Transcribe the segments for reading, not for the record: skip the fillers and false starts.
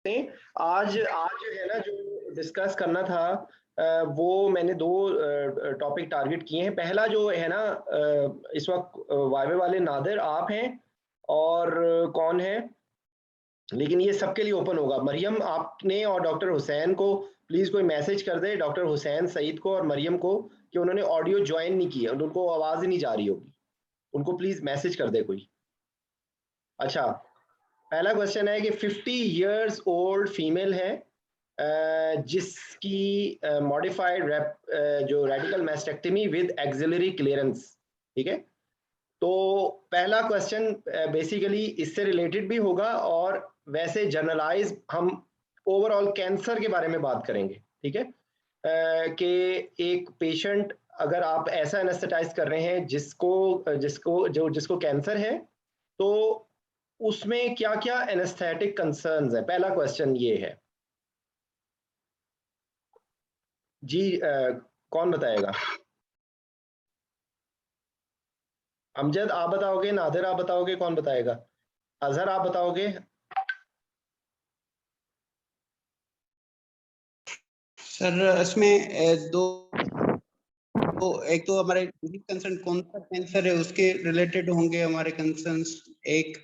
आज जो है ना, जो डिस्कस करना था, वो मैंने दो टॉपिक टारगेट किए हैं। पहला जो है ना, इस वक्त वाइवे वाले नादिर आप हैं, और कौन है, लेकिन ये सबके लिए ओपन होगा। मरियम, आपने और डॉक्टर हुसैन को प्लीज कोई मैसेज कर दे, डॉक्टर हुसैन सईद को और मरियम को, कि उन्होंने ऑडियो ज्वाइन नहीं किया, उनको आवाज ही नहीं जा रही होगी। उनको प्लीज मैसेज कर दे कोई। अच्छा, पहला क्वेश्चन है कि 50 इयर्स ओल्ड फीमेल है, जिसकी मॉडिफाइड जो radical mastectomy with axillary clearance. ठीक है, तो पहला क्वेश्चन बेसिकली इससे रिलेटेड भी होगा, और वैसे जनरलाइज हम ओवरऑल कैंसर के बारे में बात करेंगे। ठीक है, कि एक पेशेंट, अगर आप ऐसा एनेस्थेटाइज कर रहे हैं जिसको जिसको कैंसर है, तो उसमें क्या क्या एनेस्थेटिक कंसर्न्स है। पहला क्वेश्चन ये है जी। कौन बताएगा? अमजद आप बताओगे, नादिर आप बताओगे, कौन बताएगा? अजहर आप बताओगे? सर इसमें दो, तो एक तो हमारे कंसर्न कौन सा कैंसर है उसके रिलेटेड होंगे हमारे कंसर्न्स, एक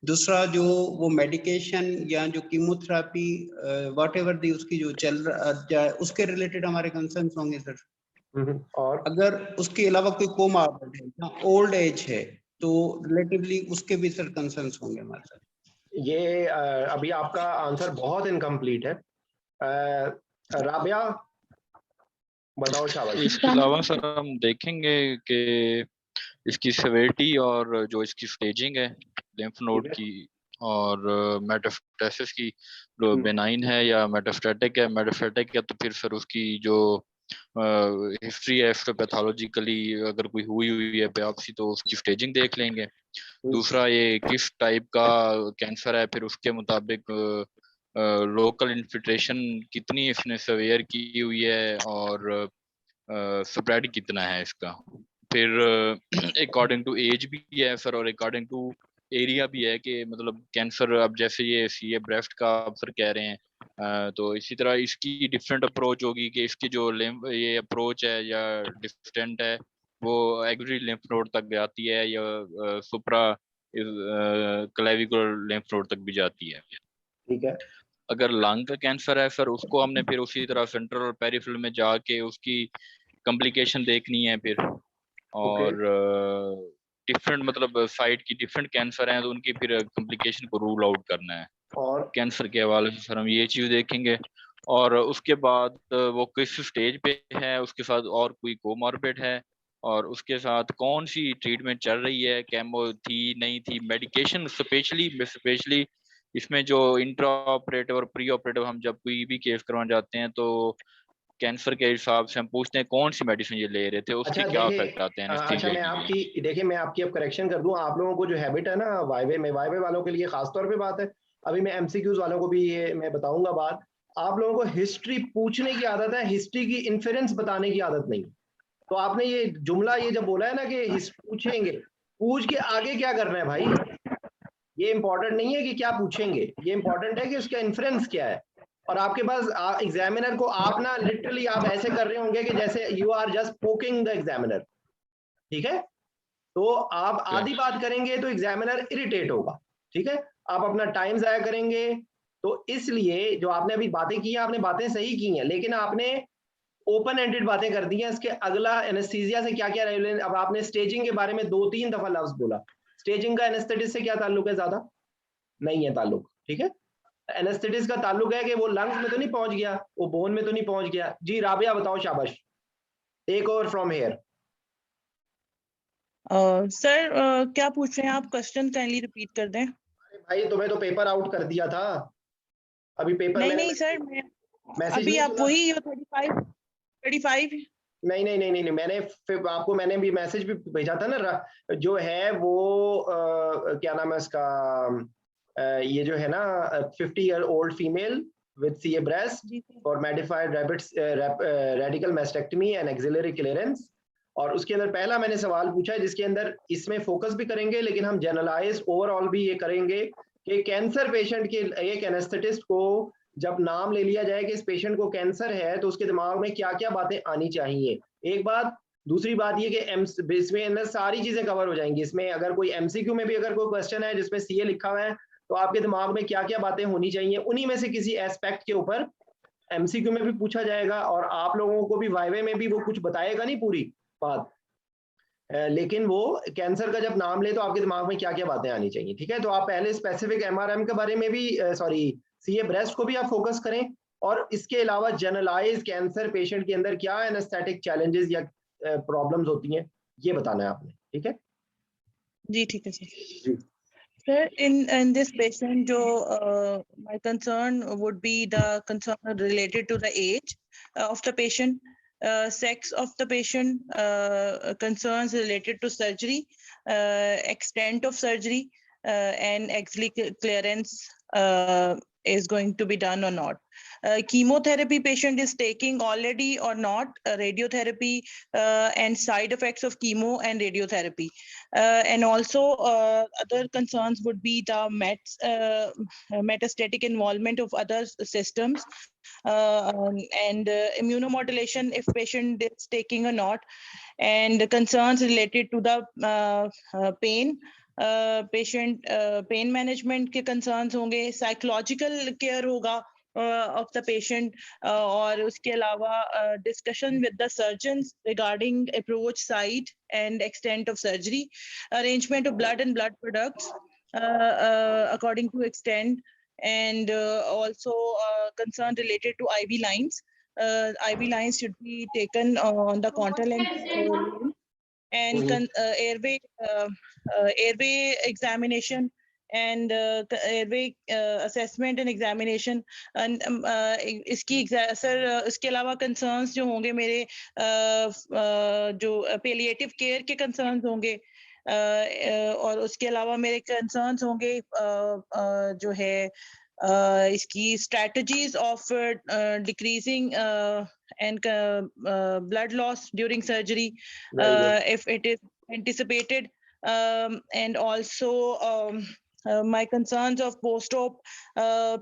दूसरा जो वो मेडिकेशन या जो कीमोथेरेपी वॉट एवर दी उसकी जो चल रहा उसके रिलेटेड हमारे कंसर्न्स होंगे सर। और अगर उसके अलावा कोई कोमॉर्बिड है या ओल्ड एज है तो रिलेटिवली उसके भी सर कंसर्न्स होंगे हमारे साथ। ये अभी आपका आंसर बहुत इनकम्प्लीट है। राबिया बताओ, शाबाश। इसके अलावा सर हम देखेंगे कि इसकी सेवेरिटी और जो इसकी स्टेजिंग है लिम्फ नोड की, और मेटास्टेसिस की, जो बेनाइन है या मेटास्टेटिक है। मेटास्टेटिक है तो फिर सर उसकी जो हिस्ट्री है हिस्टोपैथोलॉजिकली अगर कोई हुई है बायोप्सी, तो उसकी स्टेजिंग देख लेंगे। दूसरा ये किस टाइप का कैंसर है, फिर उसके मुताबिक लोकल इन्फिल्ट्रेशन कितनी इसने सवेयर की हुई है और स्प्रेड कितना है इसका। फिर अकॉर्डिंग टू एज भी है सर, और अकॉर्डिंग टू एरिया भी है कि मतलब कैंसर, अब जैसे ये सीए ब्रेस्ट का आप सर कह रहे हैं, तो इसी तरह इसकी डिफरेंट अप्रोच होगी कि इसकी जो ये अप्रोच है या डिस्टेंट है वो एक्सिलरी लिम्फ नोड तक जाती है या सुप्रा क्लेविकुलर लिम्फ नोड तक भी जाती है। ठीक है, अगर लंग का कैंसर है सर, उसको हमने फिर उसी तरह सेंट्रल और पेरिफेरल में जाके उसकी कॉम्प्लिकेशन देखनी है फिर, और डिफरेंट मतलब साइट की डिफरेंट कैंसर हैं तो उनकी फिर कॉम्प्लिकेशन को रूल आउट करना है। और कैंसर के हवाले से सर हम ये चीज देखेंगे, और उसके बाद वो किस स्टेज पे है, उसके साथ और कोई कोमॉर्बिड है, और उसके साथ कौन सी ट्रीटमेंट चल रही है, केमो थी नहीं थी, मेडिकेशन स्पेशली इसमें जो इंट्रा ऑपरेटिव और प्री ऑपरेटिव हम जब कोई भी केस करवाने जाते हैं तो कैंसर के हिसाब से हम पूछते हैं कौन सी मेडिसिन ये ले रहे थे, उसके अच्छा क्या देखिए, इफेक्ट आते हैं अच्छा एनेस्थीसिया मैं के लिए। आपकी देखिए, मैं आपकी अब करेक्शन कर दूं। आप लोगों को जो हैबिट है ना वाइवे में, वाइवे वालों के लिए खास तौर पे बात है, अभी मैं एमसीक्यूज वालों को भी ये मैं बताऊंगा बात। आप लोगों को हिस्ट्री पूछने की आदत है, हिस्ट्री की इन्फेरेंस बताने की आदत नहीं। तो आपने ये जुमला ये जब बोला है ना कि पूछेंगे, पूछ के आगे क्या करना है भाई, ये इंपॉर्टेंट नहीं है कि क्या पूछेंगे, ये इंपॉर्टेंट है कि उसका इन्फ्रेंस क्या है। और आपके पास एग्जामिनर को आप ना लिटरली आप ऐसे कर रहे होंगे कि जैसे you are just poking the examiner. ठीक है, तो आप आधी बात करेंगे तो एग्जामिनर इरिटेट होगा। ठीक है, आप अपना टाइम जाया करेंगे। तो इसलिए जो आपने अभी बातें की हैं, आपने बातें सही की हैं, लेकिन आपने ओपन एंडेड बातें कर दी हैं। इसके अगला एनेस्थीसिया से क्या क्या रेलेवेंस, अब आपने स्टेजिंग के बारे में 2-3 दफा लफ्ज बोला। स्टेजिंग का एनेस्थेटिस से क्या ताल्लुक है? ज्यादा नहीं है ताल्लुक। ठीक है, एनेस्थेटिस का ताल्लुक है कि वो लंग्स में तो नहीं पहुंच गया, वो बोन में तो नहीं पहुंच गया। जी राबिया बताओ, शाबाश, take over from here. Sir क्या पूछ रहे हैं आप? क्वेश्चन काइंडली रिपीट कर दें। अरे भाई, तुम्हें तो पेपर आउट कर दिया था अभी। पेपर नहीं मैंने नहीं सर, मैं मैसेज अभी नहीं आप सुना? वही 35 नहीं नहीं नहीं नहीं, मैंने फिर आपको मैंने भी मैसेज भी भेजा था ना, जो है वो क्या नाम है उसका, ये जो है ना, 50 year old female with CA breast for modified radical mastectomy and axillary clearance. और उसके अंदर पहला मैंने सवाल पूछा है जिसके अंदर इसमें फोकस भी करेंगे, लेकिन हम जनरलाइज ओवरऑल भी ये करेंगे कि कैंसर पेशेंट के एक एनेस्थेटिस्ट को जब नाम ले लिया जाए कि इस पेशेंट को कैंसर है तो उसके दिमाग में क्या क्या बातें आनी चाहिए, एक बात। दूसरी बात ये कि इसमें अंदर सारी चीजें कवर हो जाएंगी। इसमें अगर कोई एमसीक्यू में भी अगर कोई क्वेश्चन है जिसमें सीए लिखा हुआ है तो आपके दिमाग में क्या क्या बातें होनी चाहिए, उन्हीं में से किसी एस्पेक्ट के ऊपर एमसीक्यू में भी पूछा जाएगा और आप लोगों को भी वाइवे में भी वो कुछ बताएगा नहीं पूरी बात, लेकिन वो कैंसर का जब नाम ले तो आपके दिमाग में क्या क्या बातें आनी चाहिए। ठीक है, तो आप पहले स्पेसिफिक एमआरएम के बारे में भी सॉरी सीए ब्रेस्ट को भी आप फोकस करें, और इसके अलावा जनरलाइज कैंसर पेशेंट के अंदर क्या एनेस्थेटिक चैलेंजेस या प्रॉब्लम्स होती हैं ये बताना है आपने। ठीक है जी, ठीक है sir. Sir, in this patient, my concern would be the concern related to the age of the patient, sex of the patient, concerns related to surgery, extent of surgery, and axillary clearance is going to be done or not. Chemotherapy patient is taking already or not, radiotherapy and side effects of chemo and radiotherapy. And also other concerns would be the metastatic involvement of other systems, and immunomodulation if patient is taking or not, and concerns related to the pain, patient pain management के concerns होंगे, psychological care होगा of the patient, और उसके अलावा discussion with the surgeons regarding approach site and extent of surgery, arrangement of blood and blood products according to extent, and also concern related to IV lines. IV lines should be taken on the contralateral and airway examination and airway assessment and examination, and इसकी sir इसके अलावा concerns जो होंगे मेरे जो palliative care के concerns होंगे, और उसके अलावा मेरे concerns होंगे जो है इसकी strategies of decreasing and blood loss during surgery if it is anticipated, and also my concerns of post-op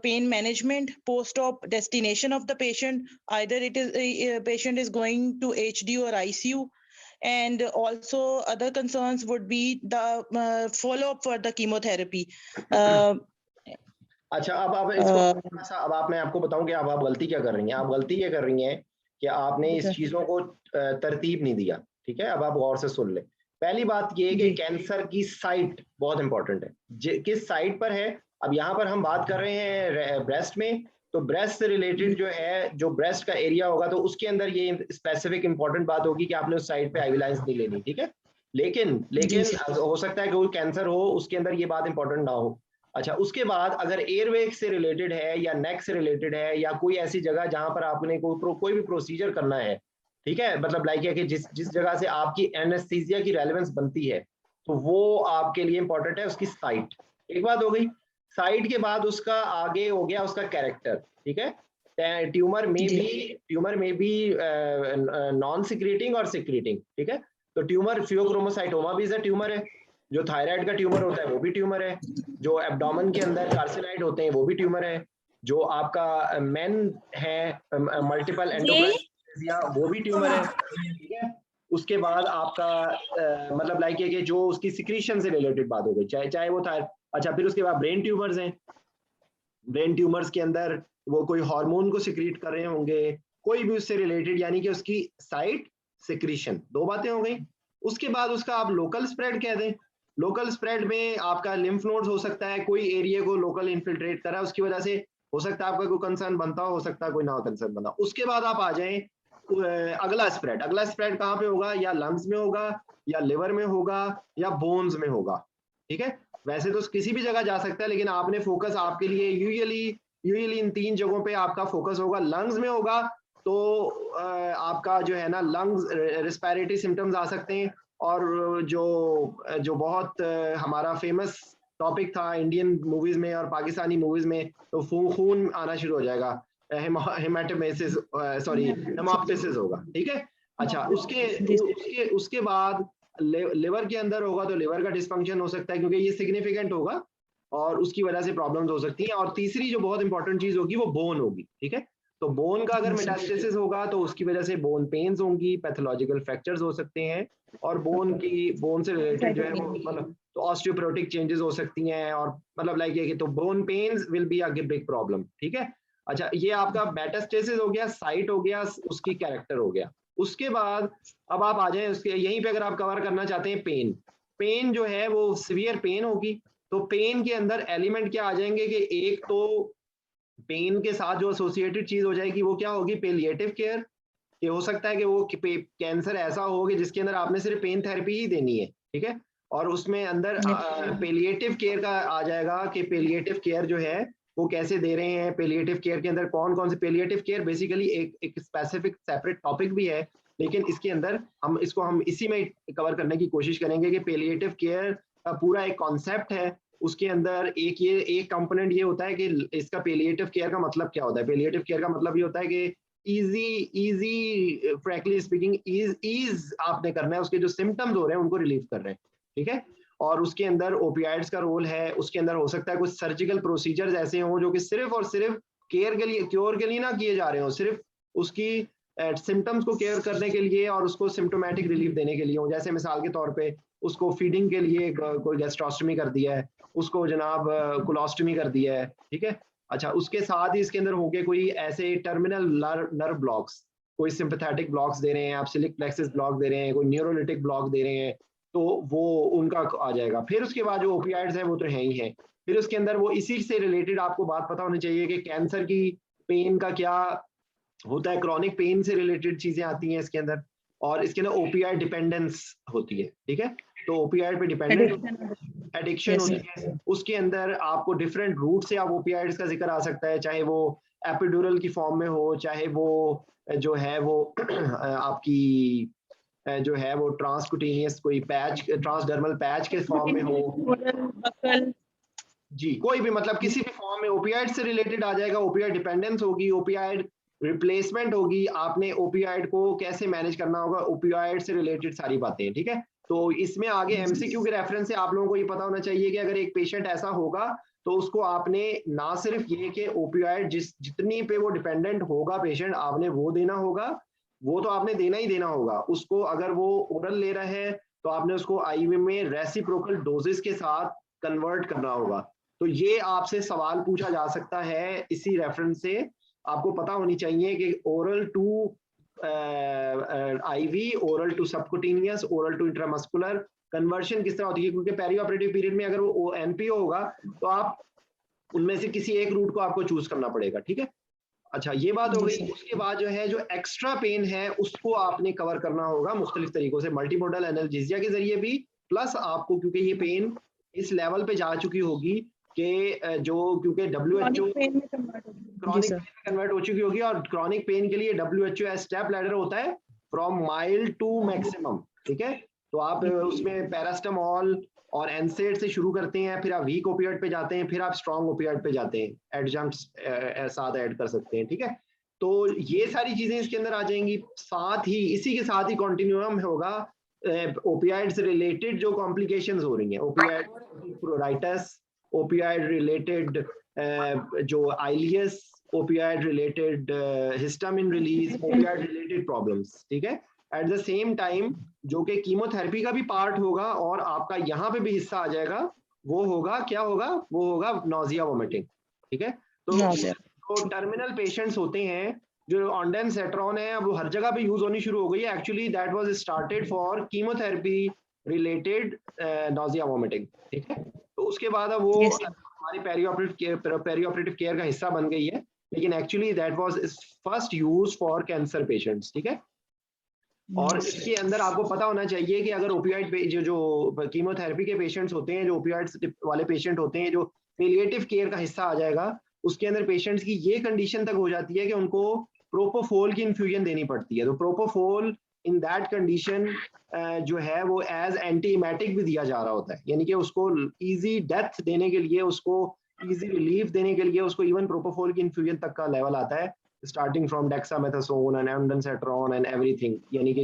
pain management, post-op destination of the patient, either it is patient is going to HD or ICU, and also other concerns would be the follow-up for the chemotherapy. अच्छा, अब इसको अब आप मैं आपको बताऊं कि अब आप गलती क्या कर रही हैं। आप गलती ये कर रही हैं कि आपने इस चीजों को तरतीब नहीं दिया। ठीक है, अब आप गौर से सुन ले। पहली बात ये है कि कैंसर की साइट बहुत इंपॉर्टेंट है, किस साइट पर है। अब यहाँ पर हम बात कर रहे हैं ब्रेस्ट में, तो ब्रेस्ट से रिलेटेड जो है, जो ब्रेस्ट का एरिया होगा तो उसके अंदर ये स्पेसिफिक इंपॉर्टेंट बात होगी कि आपने उस साइट पे आईवी लाइंस नहीं लेनी। ठीक है, लेकिन हो सकता है कि कोई कैंसर हो उसके अंदर ये बात इंपॉर्टेंट ना हो। अच्छा, उसके बाद अगर एयरवे से रिलेटेड है या नेक से रिलेटेड है या कोई ऐसी जगह जहां पर आपने कोई भी प्रोसीजर करना है, ठीक है, मतलब लाइक है कि जिस जगह से आपकी एनेस्थीसिया की रेलेवेंस बनती है, तो वो आपके लिए इंपॉर्टेंट है उसकी साइट। एक बात हो गई, साइट के बाद उसका आगे हो गया उसका कैरेक्टर। ठीक है, ट्यूमर में भी नॉन सिक्रेटिंग और सिक्रेटिंग। ठीक है, तो ट्यूमर फियोक्रोमोसाइटोमा भी ट्यूमर है, जो थायराइड का ट्यूमर होता है वो भी ट्यूमर है, जो एब्डोमेन के अंदर कार्सिनॉइड होते हैं वो भी ट्यूमर है, जो आपका मेन है मल्टीपल एंडोक्राइनोप्लासिया वो भी ट्यूमर है। ठीक है, उसके बाद आपका मतलब लाइक है कि जो उसकी सिक्रीशन से रिलेटेड बात हो गई, चाहे वो था। अच्छा, फिर उसके बाद ब्रेन ट्यूमर्स हैं, ब्रेन ट्यूमर्स के अंदर वो कोई हार्मोन को सिक्रीट कर रहे होंगे, कोई भी उससे रिलेटेड, यानी कि उसकी साइट सिक्रीशन, दो बातें हो गई। उसके बाद उसका आप लोकल स्प्रेड कह दें। लोकल स्प्रेड में आपका लिम्फ नोड्स हो सकता है, कोई एरिया को लोकल इन्फिल्ट्रेट करा, उसकी वजह से हो सकता है आपका कोई कंसर्न बनता हो सकता है कोई ना कंसर्न बनता। उसके बाद आप आ जाएं अगला स्प्रेड कहाँ पे होगा, या लंग्स में होगा या लिवर में होगा या बोन्स में होगा। ठीक है, वैसे तो किसी भी जगह जा सकता है, लेकिन आपने फोकस आपके लिए यूजुअली इन तीन जगहों पे आपका फोकस होगा। लंग्स में होगा तो आपका जो है ना लंग्स रेस्पिरेटरी सिम्टम्स आ सकते हैं, और जो बहुत हमारा फेमस टॉपिक था इंडियन मूवीज में और पाकिस्तानी मूवीज में, तो खून आना शुरू हो जाएगा, हेमाटोमेसिस हेमोप्टिसिस होगा। ठीक है, अच्छा, उसके बाद लिवर के अंदर होगा तो लिवर का डिस्फंक्शन हो सकता है, क्योंकि ये सिग्निफिकेंट होगा और उसकी वजह से प्रॉब्लम्स हो सकती हैं। और तीसरी जो बहुत इंपॉर्टेंट चीज होगी वो बोन होगी, ठीक है। तो बोन का अगर मेटास्टेसिस होगा तो उसकी वजह से बोन पेन्स होंगी, पैथोलॉजिकल फ्रैक्चर्स हो सकते हैं, और बोन से रिलेटेड जो है वो मतलब तो ऑस्टियोपोरोटिक चेंजेस हो सकती हैं, और मतलब लाइक ये कि तो bone pains will be a big problem, ठीक है। अच्छा, ये आपका मेटास्टेसिस हो गया, साइट हो गया, उसकी कैरेक्टर हो गया। उसके बाद अब आप आ जाएं उसके यहीं पे, अगर आप कवर करना चाहते हैं पेन, पेन जो है वो सीवियर पेन होगी। तो पेन के अंदर एलिमेंट क्या आ जाएंगे कि एक तो पेन के साथ जो एसोसिएटेड चीज हो जाएगी वो क्या होगी, पेलिएटिव केयर। ये हो सकता है कि वो कैंसर ऐसा हो कि जिसके अंदर आपने सिर्फ पेन थेरेपी ही देनी है, ठीक है। और उसमें अंदर पेलिएटिव केयर का आ जाएगा कि पेलिएटिव केयर जो है वो कैसे दे रहे हैं। पेलिएटिव केयर के अंदर कौन कौन से पेलिएटिव केयर बेसिकली एक स्पेसिफिक सेपरेट टॉपिक भी है, लेकिन इसके अंदर हम इसी में कवर करने की कोशिश करेंगे कि पेलिएटिव केयर का पूरा एक कॉन्सेप्ट है। उसके अंदर एक कंपोनेंट ये होता है कि इसका पेलिएटिव केयर का मतलब क्या होता है। पेलिएटिव केयर का मतलब ये होता है कि इजी फ्रैंकली स्पीकिंग ईज आपने करना है, उसके जो सिम्टम्स हो रहे हैं उनको रिलीव कर रहे हैं, ठीक है। और उसके अंदर ओपियाइड्स का रोल है। उसके अंदर हो सकता है कुछ सर्जिकल प्रोसीजर्स ऐसे हों जो कि सिर्फ और सिर्फ क्योर के लिए ना किए जा रहे हो, सिर्फ उसकी सिम्टम्स को केयर करने के लिए और उसको सिम्टोमेटिक रिलीफ देने के लिए हो। जैसे मिसाल के तौर पे उसको फीडिंग के लिए कोई गैस्ट्रोस्टमी कर दिया है, उसको जनाब कोलोस्टमी कर दिया है, ठीक है। अच्छा, उसके साथ ही इसके अंदर होंगे कोई ऐसे टर्मिनल नर्व ब्लॉक्स, कोई सिंपैथेटिक ब्लॉक्स दे रहे हैं आप, सिलिक प्लेक्सिस ब्लॉक दे रहे हैं, कोई न्यूरोलिटिक ब्लॉक दे रहे हैं, तो वो उनका आ जाएगा। फिर उसके बाद जो ओपियाइड्स हैं वो तो है ही है। फिर उसके अंदर वो इसी से रिलेटेड आपको बात पता होनी चाहिए कि कैंसर की पेन का क्या होता है, क्रॉनिक पेन से रिलेटेड चीजें आती हैं इसके अंदर, और इसके अंदर ओपीआई डिपेंडेंस होती है, ठीक है। तो ओपीआई पे डिपेंडेंट एडिक्शन होती है। उसके अंदर आपको डिफरेंट रूट से आप ओपीआइड्स का जिक्र आ सकता है, चाहे वो एपिड्यूरल की फॉर्म में हो, चाहे वो जो है वो आपकी जो है वो ट्रांसक्यूटेनियस कोई पैच, ट्रांसडर्मल पैच के फॉर्म में हो, जी कोई भी मतलब किसी भी फॉर्म में ओपियाइड से रिलेटेड आ जाएगा। ओपियाइड डिपेंडेंस होगी, ओपियाइड रिप्लेसमेंट होगी, आपने ओपियाइड को कैसे मैनेज करना होगा, ओपियाइड से रिलेटेड सारी बातें, ठीक है। तो इसमें आगे एमसीक्यू के रेफरेंस से आप लोगों को ये पता होना चाहिए कि अगर एक पेशेंट ऐसा होगा तो उसको आपने ना सिर्फ ये कि ओपियाइड जितनी पे वो डिपेंडेंट होगा पेशेंट, आपने वो देना होगा, वो तो आपने देना ही देना होगा उसको। अगर वो ओरल ले रहा है तो आपने उसको आईवी में रेसिप्रोकल डोजेस के साथ कन्वर्ट करना होगा। तो ये आपसे सवाल पूछा जा सकता है, इसी रेफरेंस से आपको पता होनी चाहिए कि oral to IV, oral to subcutaneous, oral to intramuscular conversion किस तरह होती है, क्योंकि पेरी ऑपरेटिव पीरियड में अगर वो एनपीओ होगा तो आप उनमें से किसी एक रूट को आपको चूज करना पड़ेगा, ठीक है। अच्छा, ये बात हो गई। उसके बाद जो है जो एक्स्ट्रा पेन है उसको आपने कवर करना होगा मुख्तलिफ तरीकों से, मल्टीमोडल एनाल्जेसिया के जरिए भी, प्लस आपको क्योंकि ये पेन इस लेवल पे जा चुकी होगी कि जो क्योंकि WHO क्रॉनिक पेन में कन्वर्ट हो चुकी होगी, और क्रॉनिक पेन के लिए WHO स्टेप लैडर होता है फ्रॉम माइल्ड टू मैक्सिमम, ठीक है। तो आप उसमें पैरास्टामोल और एनसेड से शुरू करते हैं, फिर आप वीक ओपियाइड पे जाते हैं, फिर आप स्ट्रॉन्ग ओपियाइड पे जाते हैं, एडजंक्ट्स साथ ऐड कर सकते हैं, ठीक है। तो ये सारी चीजें इसके अंदर आ जाएंगी। साथ ही इसी के साथ ही कॉन्टिन्यूम होगा ओपियाइड से रिलेटेड जो कॉम्प्लिकेशंस हो रही हैं, ओपियाइड प्रोराइटस, ओपियाइड रिलेटेड जो ileus, opioid related histamine release, opioid related problems, ठीक है। एट द सेम टाइम जो कि कीमोथेरेपी का भी पार्ट होगा और आपका यहाँ पे भी हिस्सा आ जाएगा, वो होगा क्या होगा, वो होगा नोजिया वोमिटिंग, ठीक है। तो टर्मिनल पेशेंट्स होते हैं जो ऑन्डेनसेट्रॉन है, अब वो हर जगह पे यूज होनी शुरू हो गई है। Actually that was started for chemotherapy related nausea vomiting, ठीक है। तो उसके बाद अब वो हमारी पेरियोपरेटिव केयर का हिस्सा बन गई है, लेकिन actually that was first use for cancer patients, ठीक है। और इसके अंदर आपको पता होना चाहिए कि अगर ओपियाइड जो कीमोथेरेपी के पेशेंट्स होते हैं, जो ओपियाइड्स वाले पेशेंट होते हैं, जो पेलिएटिव केयर का हिस्सा आ जाएगा, उसके अंदर पेशेंट्स की ये कंडीशन तक हो जाती है कि उनको प्रोपोफोल की इन्फ्यूजन देनी पड़ती है। तो प्रोपोफोल इन दैट कंडीशन जो है वो एज एंटीमेटिक भी दिया जा रहा होता है, यानी कि उसको इजी डेथ देने के लिए, उसको इजी रिलीफ देने के लिए उसको इवन प्रोपोफोल की इन्फ्यूजन तक का लेवल आता है, starting from dexamethasone and ondansetron and everything. यानी कि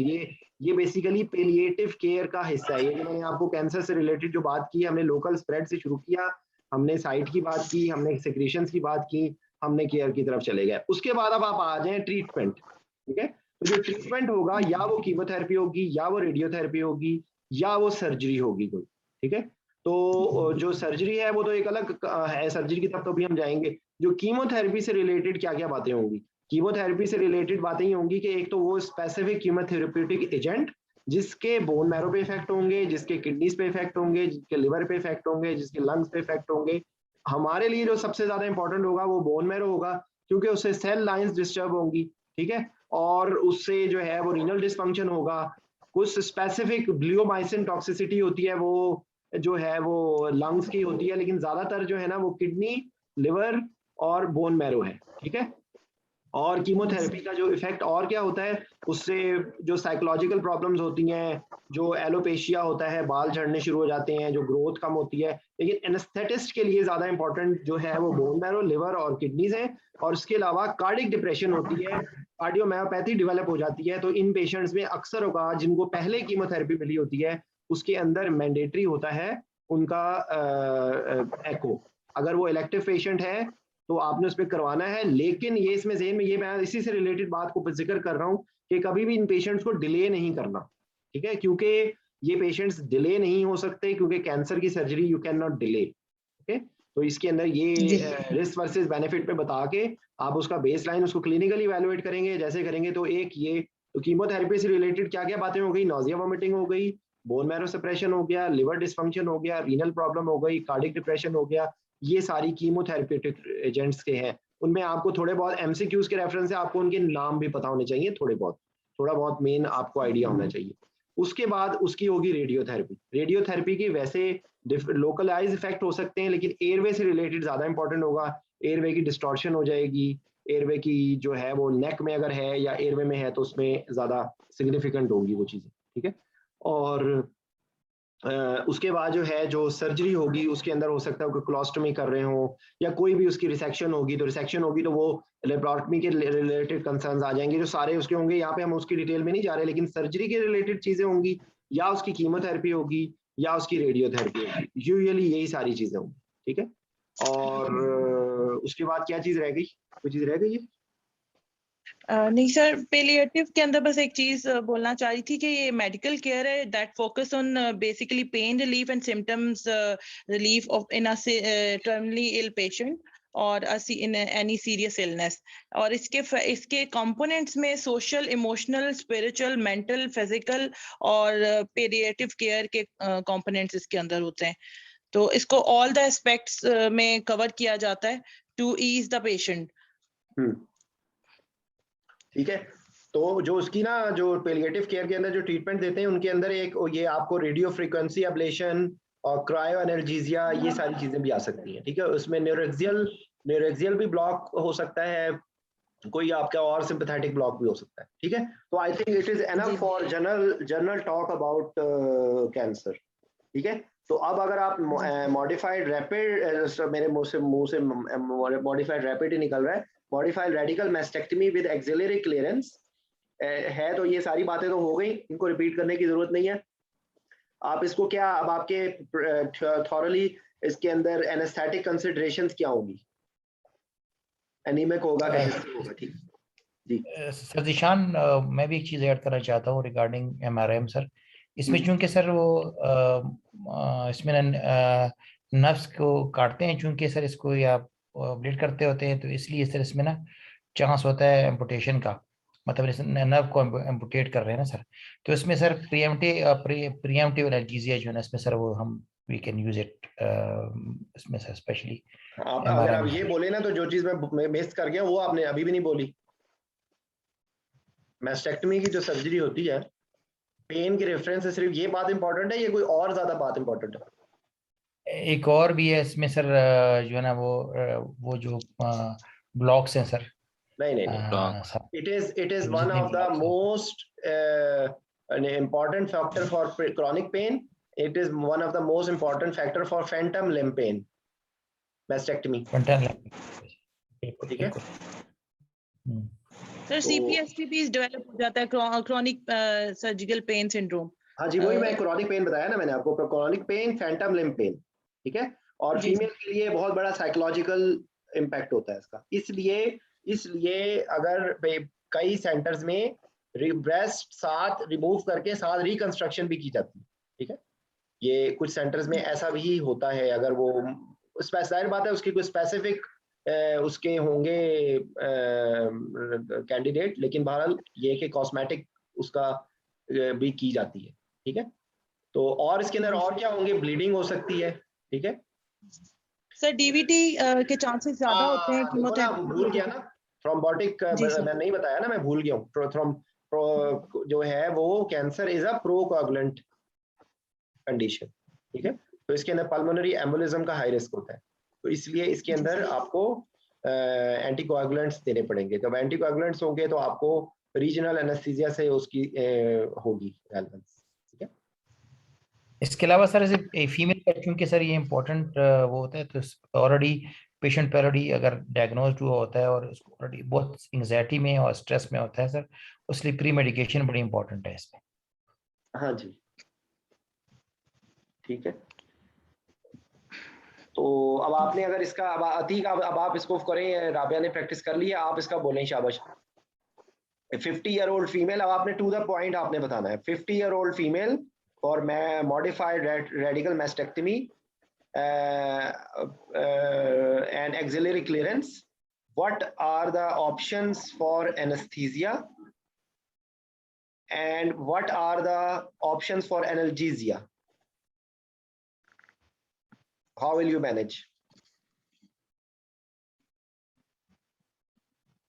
ये बेसिकली पेलिएटिव केयर का हिस्सा है। ये मैंने आपको कैंसर से रिलेटेड जो बात की, हमने लोकल स्प्रेड से शुरू किया, हमने साइट की बात की, हमने सेक्रेशंस की बात की, हमने केयर की तरफ चले गए। उसके बाद अब आप आ जाएं ट्रीटमेंट, ठीक है। तो जो ट्रीटमेंट होगा या वो कीमोथेरेपी होगी, या वो रेडियोथेरेपी होगी, या वो सर्जरी होगी कोई, ठीक है। तो जो सर्जरी है वो तो एक अलग है, सर्जरी की तरफ तो भी हम जाएंगे। जो कीमोथेरेपी से रिलेटेड क्या क्या बातें होंगी, कीमोथेरेपी से रिलेटेड बातें ये होंगी कि एक तो वो स्पेसिफिक कीमोथेरेप्यूटिक एजेंट जिसके बोन मैरो पे इफेक्ट होंगे, जिसके किडनीज पे इफेक्ट होंगे, जिसके लिवर पे इफेक्ट होंगे, जिसके लंग्स पे इफेक्ट होंगे। हमारे लिए जो सबसे ज्यादा इंपॉर्टेंट होगा वो बोन मैरो होगा, क्योंकि उससे सेल लाइंस डिस्टर्ब होंगी, ठीक है, और उससे जो है वो रीनल डिसफंक्शन होगा। कुछ स्पेसिफिक ब्लियोमाइसिन टॉक्सिसिटी होती है, वो जो है वो लंग्स की होती है, लेकिन ज्यादातर जो है ना वो किडनी, लिवर और बोन मैरो है, ठीक है। और कीमोथेरेपी का जो इफेक्ट और क्या होता है, उससे जो साइकोलॉजिकल प्रॉब्लम्स होती हैं, जो एलोपेशिया होता है, बाल झड़ने शुरू हो जाते हैं, जो ग्रोथ कम होती है। लेकिन एनेस्थेटिस्ट के लिए ज्यादा इंपॉर्टेंट जो है वो बोन मैरो, लिवर और किडनीज है। और इसके अलावा कार्डिक डिप्रेशन होती है, कार्डियोमायोपैथी डेवलप हो जाती है। तो इन पेशेंट्स में अक्सर होगा जिनको पहले कीमोथेरेपी मिली होती है उसके अंदर मैंडेटरी होता है उनका एको। अगर वो इलेक्टिव पेशेंट है तो आपने उस पर करवाना है। लेकिन ये इसमें ज़हन में ये मैं इसी से रिलेटेड बात को जिक्र कर रहा हूँ कि कभी भी इन पेशेंट्स को डिले नहीं करना, ठीक है, क्योंकि ये पेशेंट्स डिले नहीं हो सकते, क्योंकि कैंसर की surgery you can not delay, okay. तो इसके अंदर ये रिस्क वर्सेस बेनिफिट पे बता के आप उसका बेस लाइन उसको क्लिनिकली इवेलुएट करेंगे। जैसे करेंगे तो एक ये तो कीमोथेरेपी से रिलेटेड क्या क्या बातें हो गई, नोजिया वोमिटिंग हो गई, बोन मैरो सप्रेशन हो गया, लिवर डिसफंक्शन हो गया, रीनल प्रॉब्लम हो गई, कार्डिक डिप्रेशन हो गया। ये सारी कीमोथेरेप्यूटिक एजेंट्स के हैं। उनमें आपको थोड़े बहुत एमसीक्यूज के रेफरेंस से आपको उनके नाम भी पता होने चाहिए, थोड़ा बहुत मेन आपको आइडिया होना चाहिए। उसके बाद उसकी होगी रेडियोथेरेपी। रेडियोथेरेपी की वैसे लोकलाइज इफेक्ट हो सकते हैं, लेकिन एयरवे से रिलेटेड ज्यादा इंपॉर्टेंट होगा। एयरवे की डिस्टॉर्शन हो जाएगी, एयरवे की जो है वो नेक में अगर है या एयरवे में है तो उसमें ज्यादा सिग्निफिकेंट होंगी वो चीजें, ठीक है। और उसके बाद जो है जो सर्जरी होगी उसके अंदर हो सकता है कि कोलोस्टोमी कर रहे हो या कोई भी उसकी रिसेक्शन होगी, तो रिसेक्शन होगी तो वो लेप्रोटमी के रिलेटेड कंसर्न्स आ जाएंगे जो सारे उसके होंगे। यहाँ पे हम उसकी डिटेल में नहीं जा रहे, लेकिन सर्जरी के रिलेटेड चीजें होंगी, या उसकी कीमोथेरेपी होगी, या उसकी रेडियोथेरेपी होगी। यूजुअली यही सारी चीजें होंगी, ठीक है। और उसके बाद क्या चीज रह गई, कोई चीज रह गई है? नहीं सर, पेलिएटिव के अंदर बस एक चीज बोलना चाह रही थी कि ये मेडिकल केयर है that focus on basically pain relief and symptoms relief of in a terminally ill patient और इन एनी सीरियस इलनेस। और इसके कंपोनेंट्स में social, emotional, spiritual, mental, physical और पेलिएटिव केयर के कंपोनेंट्स इसके अंदर होते हैं। तो इसको ऑल द एस्पेक्ट्स में कवर किया जाता है टू ईज द पेशेंट। ठीक है। तो जो उसकी ना जो पेलिएटिव केयर के अंदर जो ट्रीटमेंट देते हैं उनके अंदर एक ये आपको रेडियो फ्रीक्वेंसी एब्लेशन और क्रायो एनर्जीजिया ये सारी चीजें भी आ सकती हैं, ठीक है। उसमें न्यूरोक्सियल भी ब्लॉक हो सकता है, कोई आपका और सिंपैथेटिक ब्लॉक भी हो सकता है, ठीक है। तो I think it is enough for general talk about cancer, ठीक है। तो अब अगर आप मॉडिफाइड रैपिड, मेरे मुंह से मॉडिफाइड रैपिड ही निकल रहा है, modified radical mastectomy with axillary clearance है। तो ये सारी बातें तो हो गई, इनको रिपीट करने की जरूरत नहीं है। आप इसको क्या अब आपके थॉरली इसके अंदर एनेस्थेटिक कंसिडरेशंस क्या होगी? एनीमिक होगा, कैसे होगा? ठीक जी सर जिशान, मैं भी एक चीज ऐड करना चाहता हूँ रिगार्डिंग एमआरएम सर। इसमें चूंकि सर वो इसमें नर्व्स को काटते हैं, चूंकि सर इसको या ब्लीड करते होते हैं, तो इसलिए सर इसमें ना चांस होता है एम्पुटेशन का, मतलब नर्व को एम्पुटेट कर रहे हैं ना सर। तो इसमें सर प्रीएम्प्टिव एनाल्जेसिया जो है ना इसमें सर वो हम वी कैन यूज इट इसमें सर स्पेशली। आप अगर आप ये बोले ना तो जो चीज मैं मिस कर गया वो आपने अभी भी नहीं बोली। मैस्टेक्टमी की जो सर्जरी होती है पेन के रेफरेंस से सिर्फ ये बात इंपॉर्टेंट है, ये कोई और ज्यादा बात इंपॉर्टेंट है? एक और भी है इसमें सर, जो है ना वो जो ब्लॉक्स हैं सर। नहीं, it is one of the most an important factor for chronic pain. It is one of the most important factor for phantom limb pain, mastectomy, ठीक है। सर CPSTP डेवलप हो जाता है, क्रॉनिक सर्जिकल पेन सिंड्रोम। हाँ जी, वही मैं chronic pain बताया ना मैंने आपको, chronic pain, phantom limb pain, ठीक है। और जी। फीमेल के लिए बहुत बड़ा साइकोलॉजिकल इम्पैक्ट होता है इसका। इसलिए अगर कई सेंटर्स में ब्रेस्ट साथ रिमूव करके साथ रिकंस्ट्रक्शन भी की जाती है, ठीक है। ये कुछ सेंटर्स में ऐसा भी होता है, अगर वो जाहिर बात है उसकी कोई स्पेसिफिक उसके होंगे कैंडिडेट, लेकिन बहरहाल ये कि कॉस्मेटिक उसका भी की जाती है, ठीक है। तो और इसके अंदर और क्या होंगे, ब्लीडिंग हो सकती है, ठीक है। सर डीवीटी के चांसेस ज्यादा होते हैं देखो ना, भूल गया कीमोथेरेपी। ना, थ्रोम्बोटिक जी सर। मैं नहीं बताया ना, मैं भूल गया हूँ। जो है वो कैंसर इज अ प्रोकोगुलेंट कंडीशन, ठीक है। तो इसके अंदर पल्मोनरी एम्बोलिज्म का हाई रिस्क होता है, तो इसलिए इसके अंदर आपको एंटीकोएगुलेंट्स देने पड़ेंगे। जब एंटीकोएगुलेंट्स होंगे तो आपको रीजनल एनेस्थीसिया से उसकी होगी रेलेवेंस, ठीक है। इसके अलावा सर ऐसे फीमेल का क्योंकि सर ये इम्पोर्टेंट वो होता है, तो ऑलरेडी पेशेंट पे ऑलरेडी अगर डायग्नोज हुआ होता है और उसको ऑलरेडी बहुत एंग्जाइटी में और स्ट्रेस में होता है सर, उसलिए प्री मेडिकेशन बड़ी इंपॉर्टेंट है इसमें। हाँ जी, ठीक है। तो अब आपने अगर इसका अब अतीक अब आप इसको करें, राबिया ने प्रैक्टिस कर ली है, आप इसका बोलें शाबाश। 50-year-old फीमेल, अब आपने टू द पॉइंट आपने बताना है। 50-year-old female for modified radical mastectomy and axillary clearance, what are the options for anesthesia and what are the options for analgesia? How will you manage?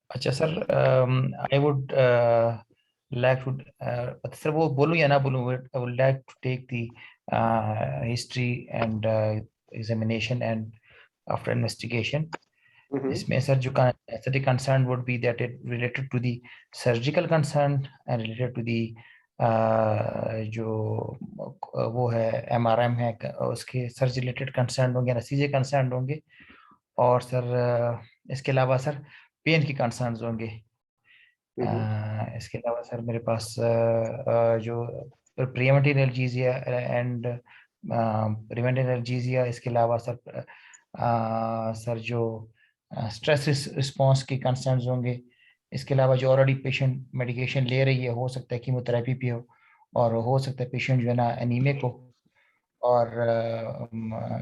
अच्छा sir, I would like to sir वो बोलूं या ना बोलूं, I would like to take the history and examination and after investigation. इसमें sir जो aesthetic concern would be that it related to the surgical concern and related to the जो वो है MRM है उसके सर्ज रिलेटेड कंसर्न होंगे, anaesthesia concern होंगे, और सर इसके अलावा सर पेन की कंसर्न्स होंगे। इसके अलावा सर मेरे पास जो preventive analgesia and preventive analgesia, इसके अलावा सर सर जो स्ट्रेस रिस्पॉन्स के कंसर्न्स होंगे। इसके अलावा जो ऑलरेडी पेशेंट मेडिकेशन ले रही है, हो सकता है कीमोथेरेपी भी हो, और हो सकता है पेशेंट जो है ना एनीमिक हो, और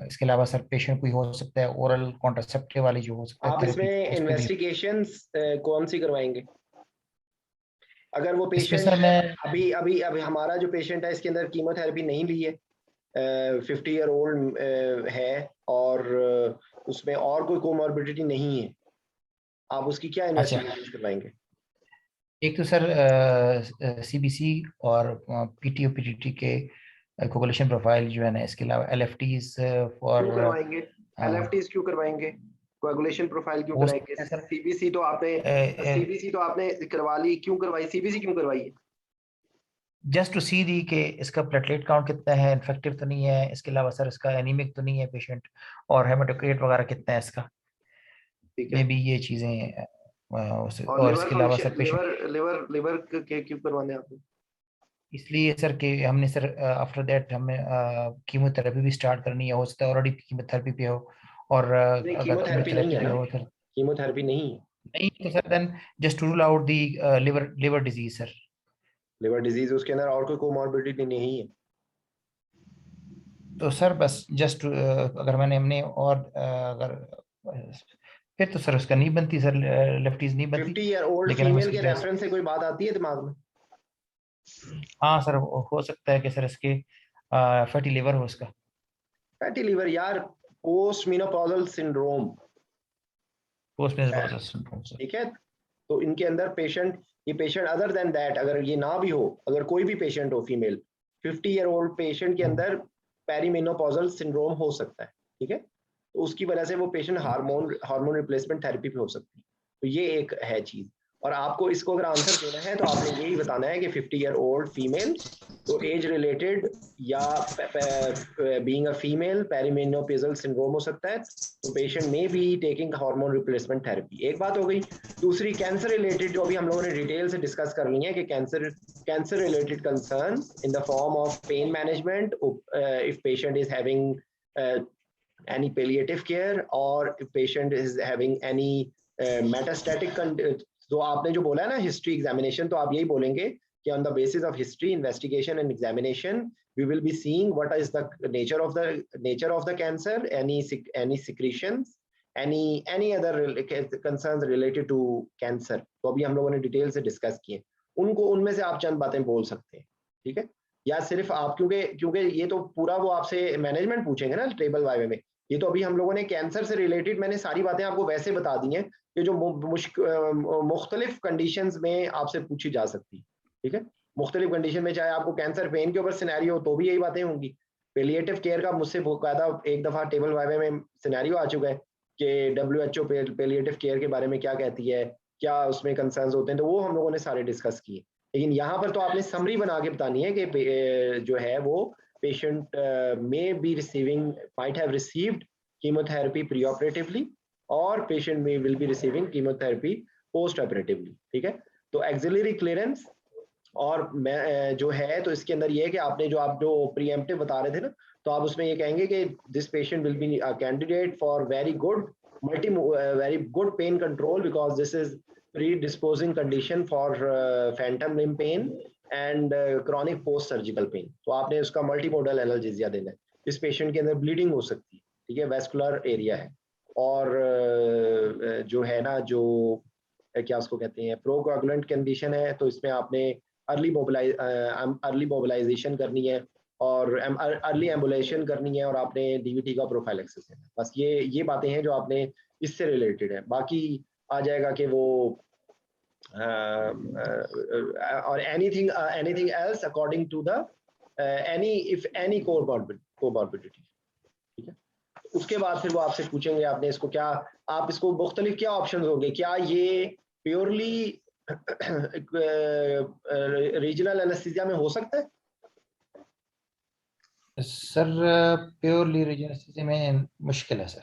इसके अलावा सर पेशेंट कोई हो सकता है ओरल कॉन्ट्रासेप्टिव वाली जो हो सकता है आप थेरेपी, इसमें उसमें भी इन्वेस्टिगेशंस कौन सी करवाएंगे? अगर वो इसमें पेशेंट सर मैं अभी हमारा जो पेशेंट है इसके अंदर कीमोथेरेपी नहीं ली है, 50-year-old है और उसमें और कोई कोमॉर्बिडिटी नहीं है, आप उसकी क्या अच्छा, इन्वेस्टिगेशन करवाएंगे? एक तो सर CBC और PTO PTT के कोगुलेशन प्रोफाइल जो है ना, इसके अलावा LFTs फॉर क्यों करवाएंगे? LFTs क्यों करवाएंगे? कोएगुलेशन प्रोफाइल क्यों हो कराएंगे? सकता है सर CBC तो आपने करवा ली, क्यों करवाई? CBC क्यों करवाई है? जस्ट टू सी दी कि इसका प्लेटलेट काउंट कितना है, इन्फेक्टिव तो नहीं है, इसके अलावा सर इसका एनीमिक तो नहीं है पेशेंट, और हेमाटोक्रिट वगैरह कितना है इसका, ठीक मे है। भी ये चीजें और और लिवर इसके अलावा सर फंक्शन, पेशेंट लिवर के क्यों करवाने आपने? इसलिए सर कि हमने सर आफ्टर दैट हमें कीमोथेरेपी भी स्टार्ट करनी है, हो सकता है ऑलरेडी कीमोथेरेपी पे हो, और नहीं, अगर कीमोथेरेपी नहीं कीमोथेरेपी है पे ना, हो सर कीमोथेरेपी नहीं है। नहीं, तो sir then just to rule out the liver disease sir. Liver disease उसके अंदर और कोई कोमॉर्बिडिटी नहीं है। तो सर बस जस्ट अगर हमने और अगर फिर तो सर उसका नहीं बनती सर, लेफ्टीज नहीं बनती, 50-year-old लेकिन हम फीमेल इसकी के रेफरेंस से कोई बात आती है दिमाग में? हाँ सर हो सकता है कि सर इसके फैटी लिवर हो उसका। फैटी लिवर यार, post menopausal syndrome, post menopausal syndrome sir. ठीक है। तो इनके अंदर ये पेशेंट अदर देन दैट, अगर ये ना भी हो, अगर कोई भी पेशेंट हो फीमेल, 50-year-old पेशेंट के अंदर पेरीमेनोपॉजल सिंड्रोम हो सकता है, ठीक है। तो उसकी वजह से वो पेशेंट हार्मोन रिप्लेसमेंट थेरेपी पे हो सकती है। तो ये एक है चीज, और आपको इसको अगर आंसर देना है तो आपने यही बताना है कि 50-year-old फीमेल, तो एज रिलेटेड या being a female perimenopausal syndrome हो सकता है, तो पेशेंट में be taking hormone replacement therapy. एक बात हो गई। दूसरी कैंसर रिलेटेड जो अभी हम लोगों ने डिटेल से डिस्कस कर ली है कि cancer related concern in the form of pain management, if patient is having any palliative care, or if patient is having any metastatic तो आपने जो बोला है ना हिस्ट्री एग्जामिनेशन, तो आप यही बोलेंगे कि on the basis of history, investigation and examination, we will be seeing what is the nature of the cancer, any secretions, any other concerns related to cancer. तो अभी हम लोगों ने डिटेल से डिस्कस किए, उनमें से आप चंद बातें बोल सकते हैं, ठीक है? या सिर्फ आप, क्योंकि ये तो पूरा वो आपसे मैनेजमेंट पूछेंगे ना टेबल वाइवे में, ये तो अभी हम लोगों ने कैंसर से रिलेटेड मैंने सारी बातें आपको वैसे बता दी हैं कि जो मुख्तलिफ कंडीशंस में आपसे पूछी जा सकती है, ठीक है? मुख्तलिफ कंडीशन में, चाहे आपको कैंसर पेन के ऊपर सिनेरियो तो भी यही बातें होंगी। पेलिएटिव केयर का मुझसे बाकायदा एक दफ़ा टेबल वाइवे में सिनेरियो आ चुका है कि WHO पेलिएटिव केयर के बारे में क्या कहती है, क्या उसमें कंसर्न्स होते हैं, तो वो हम लोगों ने सारे डिस्कस किए। लेकिन यहाँ पर तो आपने समरी बना के बतानी है कि जो है वो patient might have received chemotherapy preoperatively और patient will be receiving chemotherapy post operatively, ठीक है? तो एक्सिलरी क्लियरेंस और जो है, तो इसके अंदर ये है कि आपने आप जो प्रीएम्प्टिव बता रहे थे ना, तो आप उसमें ये कहेंगे कि this patient will be a candidate for very good pain control because this is predisposing condition for phantom limb pain and chronic post surgical pain. तो आपने उसका मल्टीमोडल एनाल्जेसिया देना है। इस पेशेंट के अंदर ब्लीडिंग हो सकती है, ठीक है, वेस्कुलर एरिया है, और जो है ना, जो क्या उसको कहते हैं, प्रोकोगुलेंट कंडीशन है, तो इसमें आपने अर्ली मोबिलाइजेशन करनी है और अर्ली एम्बुलेशन करनी है, और आपने डीवीटी का प्रोफाइलेक्सिस है। बस ये बातें हैं जो आपने इससे रिलेटेड है। बाकी आ जाएगा कि वो और anything else according to the any comorbidity, ठीक है? उसके बाद फिर वो आपसे पूछेंगे, आपने इसको क्या, आप इसको मुख्तलिफ क्या ऑप्शन होंगे, क्या ये प्योरली रीजनल एनेस्थीसिया में हो सकता है? सर प्योरली रीजनल एनेस्थीसिया में मुश्किल है सर।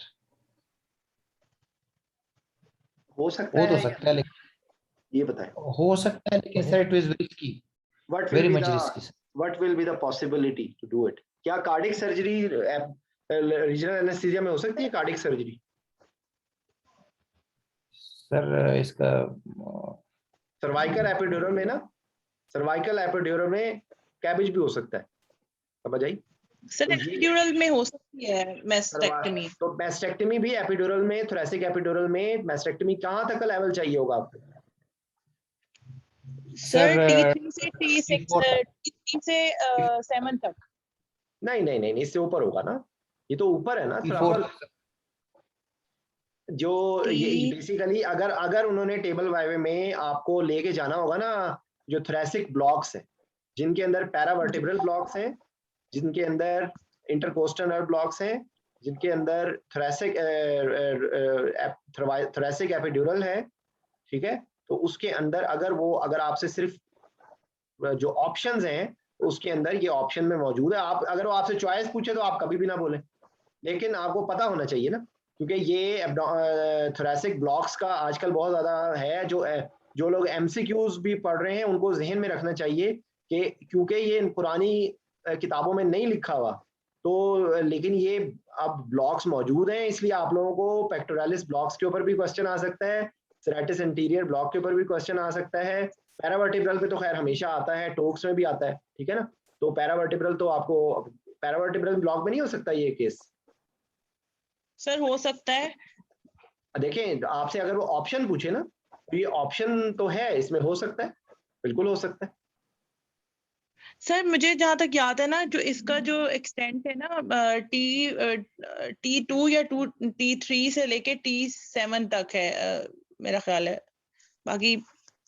हो सकता हो है, तो सकता है, लेकिन ये बताएं। हो सकता है, लेकिन sir it is risky, very much risky. What will be the possibility to do it? क्या कार्डिक सर्जरी रीजनल एनेस्थीसिया में हो सकती है? कार्डिक सर्जरी सर इसका सर्वाइकल एपिड्यूरल में ना, सर्वाइकल एपिड्यूरल में कैबेज भी हो सकता है, समझ आई? सर एपिड्यूरल में हो सकती है मैस्टेक्टमी, तो मैस्टेक्टमी भी एपिड्यूरल में, थोरेसिक एपिड्यूरल में मैस्टेक्टमी कहाँ तक का लेवल चाहिए होगा आपको? सर T3 से T3 से 7 तक। नहीं, इससे ऊपर होगा ना, ये तो ऊपर है ना थोड़ा। जो ये बेसिकली अगर उन्होंने टेबल वाइवे में आपको लेके जाना होगा ना, जो थोरेसिक ब्लॉक्स हैं, जिनके अंदर पैरावर्टिब्रल ब्लॉक्स हैं, जिनके अंदर इंटरकोस्टल नर्व ब्लॉक्स हैं, जिनके अंदर थोरेसिक एपिड्यूरल है, ठीक है, तो उसके अंदर अगर आपसे सिर्फ जो ऑप्शंस हैं उसके अंदर ये ऑप्शन में मौजूद है, आप अगर वो आपसे चॉइस पूछे तो आप कभी भी ना बोलें, लेकिन आपको पता होना चाहिए ना, क्योंकि ये थोरेसिक ब्लॉक्स का आजकल बहुत ज़्यादा है। जो लोग MCQs भी पढ़ रहे हैं उनको जहन में रखना चाहिए कि क्योंकि ये पुरानी किताबों में नहीं लिखा हुआ, तो लेकिन ये अब ब्लॉक्स मौजूद हैं, इसलिए आप लोगों को पेक्टोरालिस ब्लॉक्स के ऊपर भी क्वेश्चन आ सकता है, सेरेटिस एंटीरियर ब्लॉक के ऊपर भी क्वेश्चन आ सकता है, पैरावर्टिब्रल पे तो खैर हमेशा आता है, टोक्स में भी आता है, ठीक है ना? तो पैरावर्टिब्रल तो आपको पैरावर्टिब्रल ब्लॉक में नहीं हो सकता ये केस? सर हो सकता है। देखें, आपसे अगर वो ऑप्शन पूछे ना, तो ये ऑप्शन तो है, इसमें हो सकता है, बिल्कुल हो सकता है। सर मुझे जहाँ तक याद है ना, जो इसका जो एक्सटेंट है ना, T2 या T3 से लेके T7 तक है, मेरा ख्याल है, बाकी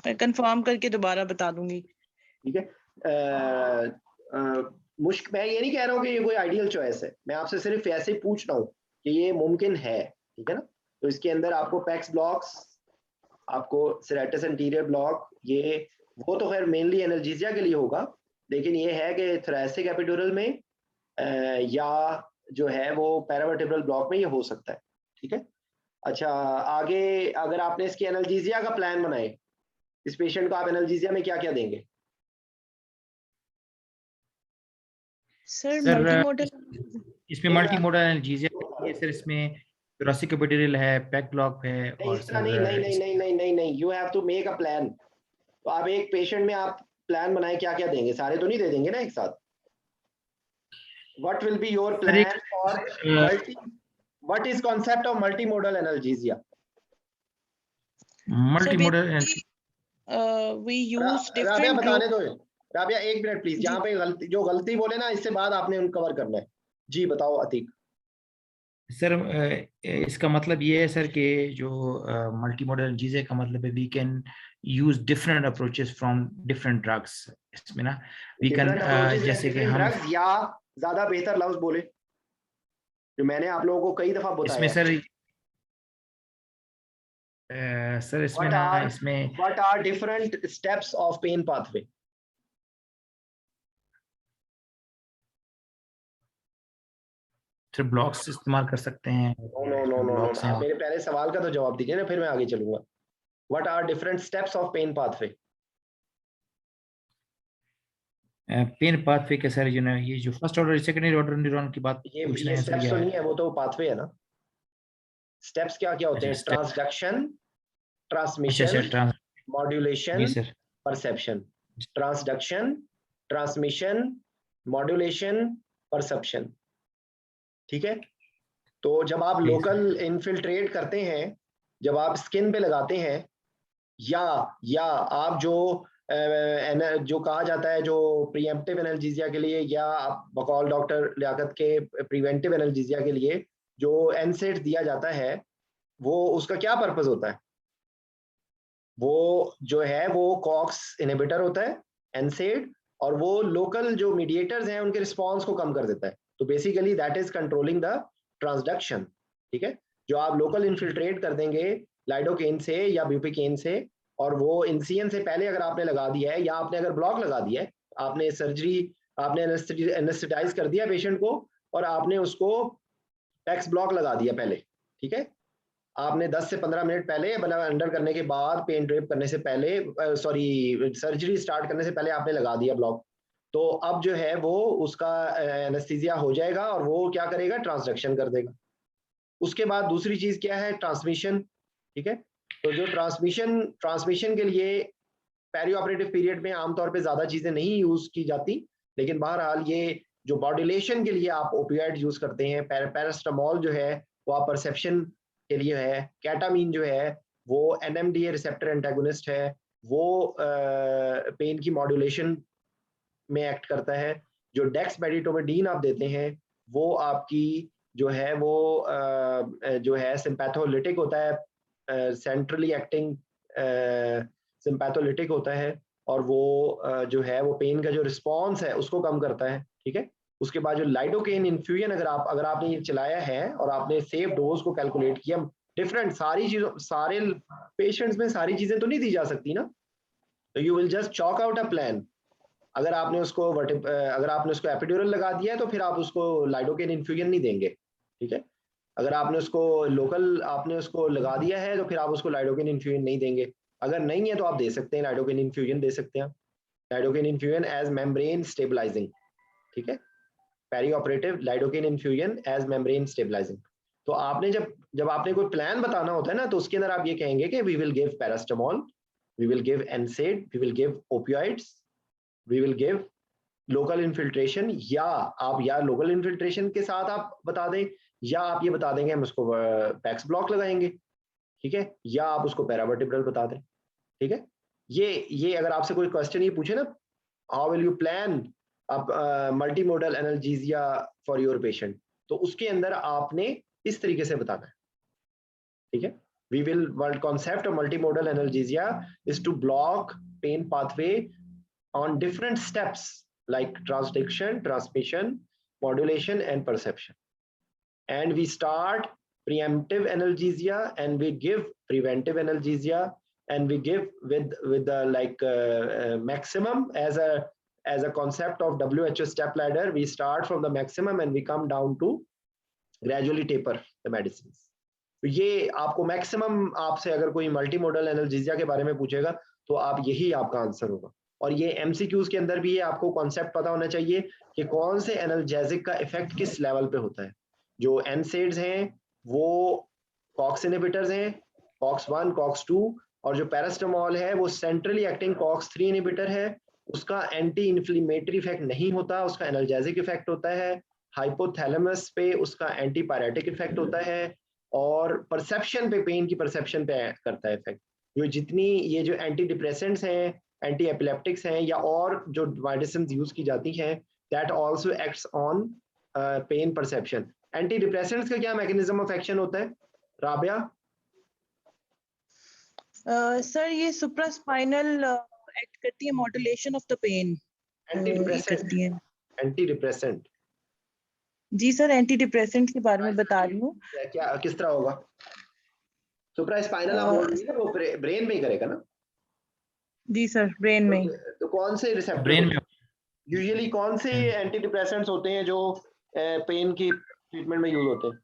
मैं कंफर्म करके दोबारा बता दूंगी। ठीक है, मैं ये नहीं कह रहा हूँ कि ये कोई आइडियल चॉइस है, मैं आपसे सिर्फ ऐसे ही पूछ रहा हूँ कि ये मुमकिन है, ठीक है ना? तो इसके अंदर आपको पैक्स ब्लॉक्स, आपको सेरेटस एंटीरियर ब्लॉक, ये वो तो खैर मेनली एनाल्जेसिया के लिए होगा, लेकिन ये है कि थोरेसिक एपिड्यूरल में या जो है वो पैरावर्टिब्रल ब्लॉक में ये हो सकता है, ठीक है? अच्छा, आगे अगर आपने इसकी एनाल्जेसिया का प्लान बनाए, इस पेशेंट को आप एनाल्जेसिया में क्या क्या देंगे? सर इसमें मल्टी मोडल एनाल्जेसिया सर इसमें thoracic epidural है, pec block है नहीं, और इस तरह सर नहीं नहीं नहीं नहीं नहीं नहीं नहीं, you have to make a plan. तो आप एक पेशेंट में आप प्लान बनाए, क्या क्या देंगे, सारे तो नहीं दे देंगे ना एक साथ। What will be your sir एक plan for multi, what is concept of multimodal analgesia? multimodal we use Rabia different बताने group. दो, राबिया एक मिनट प्लीज, जी। जहाँ पे गलती, जो गलती बोले ना इससे बाद आपने उन कवर करना है। जी बताओ अतीक। सर इसका मतलब ये है सर कि जो मल्टीमोडल एनाल्जेसिया का मतलब है we can use different approaches from different drugs. इसमें ना वी कैन जैसे कि हम ड्रग्स, या ज्यादा बेहतर लफ्ज बोले जो मैंने आप लोगों को कई दफा इसमें बताया। सर इसमें ना इसमें what are different steps of pain pathway? Sir blocks इस्तेमाल कर सकते हैं। नो, ब्लॉक्स हैं आप मेरे पहले सवाल का तो जवाब दीजिए ना, फिर मैं आगे चलूंगा। What are different steps of pain pathway? Pain pathway के सर ये जो first order secondary order neuron की बात पूछ रहे ये हैं सर स्टेप्स तो नहीं है, वो तो पाथवे है ना। स्टेप्स क्या क्या होते हैं? अच्छा ट्रांसडक्शन, अच्छा ट्रांसमिशन, मॉड्यूलेशन, जी sir perception. Transduction, transmission, modulation, perception. ठीक है। तो जब आप जी, लोकल इनफिल्ट्रेट करते हैं, जब आप स्किन पे लगाते हैं, या आप जो कहा जाता है जो प्रीएम्प्टिव एनाल्जेसिया के लिए, या आप बकौल डॉक्टर लियाकत के प्रिवेंटिव एनाल्जेसिया के लिए जो एनसेड दिया जाता है, वो उसका क्या पर्पस होता है? वो जो है वो कॉक्स इनहिबिटर होता है, एनसेड, और वो लोकल जो मीडिएटर्स हैं उनके रिस्पॉन्स को कम कर देता है। तो basically that is controlling the transduction. ठीक है। जो आप लोकल इन्फिल्ट्रेट कर देंगे लाइडोकेन से या ब्यूपिकेन से, और वो इंसियन से पहले अगर आपने लगा दिया है, या आपने अगर ब्लॉक लगा दिया है, आपने सर्जरी, आपने एनेस्थेटाइज कर दिया पेशेंट को, और आपने उसको पैक्स ब्लॉक लगा दिया पहले। ठीक है। आपने 10 से 15 मिनट पहले, मतलब अंडर करने के बाद, पेन ड्रेप करने से पहले, सर्जरी स्टार्ट करने से पहले आपने लगा दिया ब्लॉक, तो अब जो है वो उसका एनेस्थीसिया हो जाएगा और वो क्या करेगा? ट्रांसडक्शन कर देगा। उसके बाद दूसरी चीज क्या है? ट्रांसमिशन। ठीक है। तो जो ट्रांसमिशन के लिए पेरी ऑपरेटिव पीरियड में आमतौर पे ज्यादा चीजें नहीं यूज की जाती, लेकिन बहरहाल ये जो मॉड्यूलेशन के लिए आप ओपियाइड यूज करते हैं, पैरास्टामोल जो है वो आप परसेप्शन के लिए है, कैटामीन जो है वो एनएमडीए रिसेप्टर एंटागोनिस्ट है, वो पेन की मॉड्यूलेशन में एक्ट करता है। जो डेक्समेडिटोमेडीन आप देते हैं वो आपकी जो है वो जो है सिंपैथोलिटिक होता है, सेंट्रली एक्टिंग सिंपैथोलिटिक होता है, और वो जो है वो पेन का जो रिस्पॉन्स है उसको कम करता है। ठीक है। उसके बाद जो लाइडोकेन इन्फ्यूजन अगर आपने ये चलाया है और आपने सेफ डोज को कैलकुलेट किया, डिफरेंट सारी चीजों, सारे पेशेंट्स में सारी चीजें तो नहीं दी जा सकती ना, तो you will just chalk out a plan. अगर आपने उसको एपिड्यूरल लगा दिया है तो फिर आप उसको लाइडोकेन इन्फ्यूजन नहीं देंगे। ठीक है। अगर आपने उसको लोकल आपने उसको लगा दिया है तो फिर आप उसको लाइडोकेन इन्फ्यूजन नहीं देंगे। अगर नहीं है तो आप दे सकते हैं, लाइडोकेन इन्फ्यूजन दे सकते हैं, lidocaine infusion as membrane stabilising. ठीक है। Perioperative lidocaine infusion as membrane stabilising. तो आपने जब आपने कोई प्लान बताना होता है ना, तो उसके अंदर आप ये कहेंगे कि we will give paracetamol, we will give NSAID, we will give opioids, we will give local infiltration, या लोकल इन्फिल्ट्रेशन के साथ आप बता दें, या आप ये बता देंगे हम उसको पैक्स ब्लॉक लगाएंगे। ठीक है। या आप उसको पैरावर्टिब्रल बता दें। ठीक है। ये अगर आपसे कोई क्वेश्चन ये पूछे ना, how will you plan multimodal analgesia for your patient, तो उसके अंदर आपने इस तरीके से बताना है। ठीक है। World concept of multimodal analgesia is to block pain pathway on different steps like transduction, transmission, modulation, and perception. And we start preemptive analgesia, and we give preventive analgesia, and we give with the maximum as a concept of WHO step ladder. We start from the maximum and we come down to gradually taper the medicines. तो ये आपको maximum, आपसे अगर कोई multi modal analgesia के बारे में पूछेगा तो आप यही आपका आंसर होगा। और ये एमसीक्यूज के अंदर भी ये आपको कॉन्सेप्ट पता होना चाहिए कि कौन से एनाल्जेसिक का इफेक्ट किस लेवल पे होता है। जो NSAIDs हैं वो COX इनहिबिटर्स हैं, COX-1, COX-2, और जो पैरास्टामोल है वो सेंट्रली एक्टिंग COX-3 इनहिबिटर है। उसका एंटी इन्फ्लेमेटरी इफेक्ट नहीं होता, उसका एनाल्जेसिक इफेक्ट होता है। हाइपोथैलेमस पे उसका एंटी पायरेटिक इफेक्ट होता है और परसेप्शन पे, पेन की परसेप्शन पे करता है इफेक्ट। जो जितनी ये जो एंटी डिप्रेसेंट्स हैं, एंटी एपिलेप्टिक्स हैं या और जो मेडिसिन यूज की जाती हैं, that also acts on pain perception. Anti depressants का क्या मैकेनिज्म ऑफ एक्शन होता है राबिया? सर ये सुप्रास्पाइनल एक्ट करती है, मॉड्यूलेशन ऑफ द पेन करती है। Anti depressant? जी सर, एंटी डिप्रेसेंट के बारे में बता रही हूँ। क्या किस तरह होगा? सुप्रास्पाइनल आप बोल रही है ना, वो ब्रेन में ही करेगा ना? जी सर, ब्रेन में। तो कौन से रिसेप्टर ब्रेन में यूजुअली कौन से एंटी डिप्रेसेंट्स होते हैं जो पेन की ट्रीटमेंट में यूज होते हैं?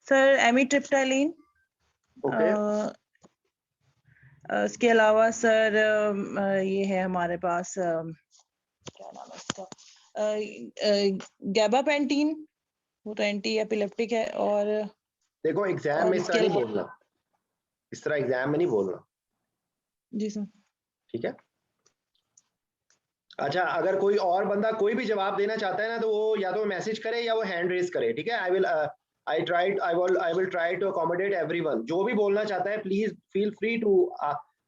Sir amitriptyline, okay. इसके अलावा सर ये है हमारे पास क्या नाम है इसका, गैबापेंटीन, वो तो एंटी एपिलेप्टिक है। और देखो एग्जाम में इस तरह नहीं बोलना, इस तरह एग्जाम में नहीं बोलना। जी सर। ठीक है। अच्छा, अगर कोई और बंदा कोई भी जवाब देना चाहता है ना, तो वो या तो मैसेज करे या वो हैंड रेज करे। ठीक है। I will try to accommodate everyone. जो भी बोलना चाहता है please feel free to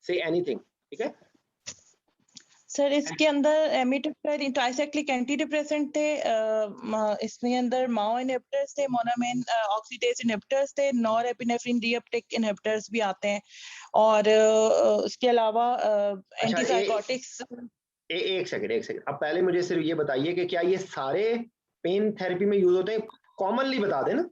say anything. ठीक है सर, इसके अंदर एमिट्रिप्टाइलिन ट्राइसाइक्लिक एंटी डिप्रेसेंट थे, इसमें अंदर माओ इनहिबिटर्स थे, मोनामिन ऑक्सीडेज इनहिबिटर्स थे, नॉरएपिनेफ्रिन रीअपटेक इनहिबिटर्स भी आते हैं, और उसके अलावा एंटीसाइकोटिक्स। एक सेकंड। अब पहले मुझे सिर्फ ये बताइए कि क्या ये सारे पेन थेरेपी में यूज होते हैं? कॉमनली बता देना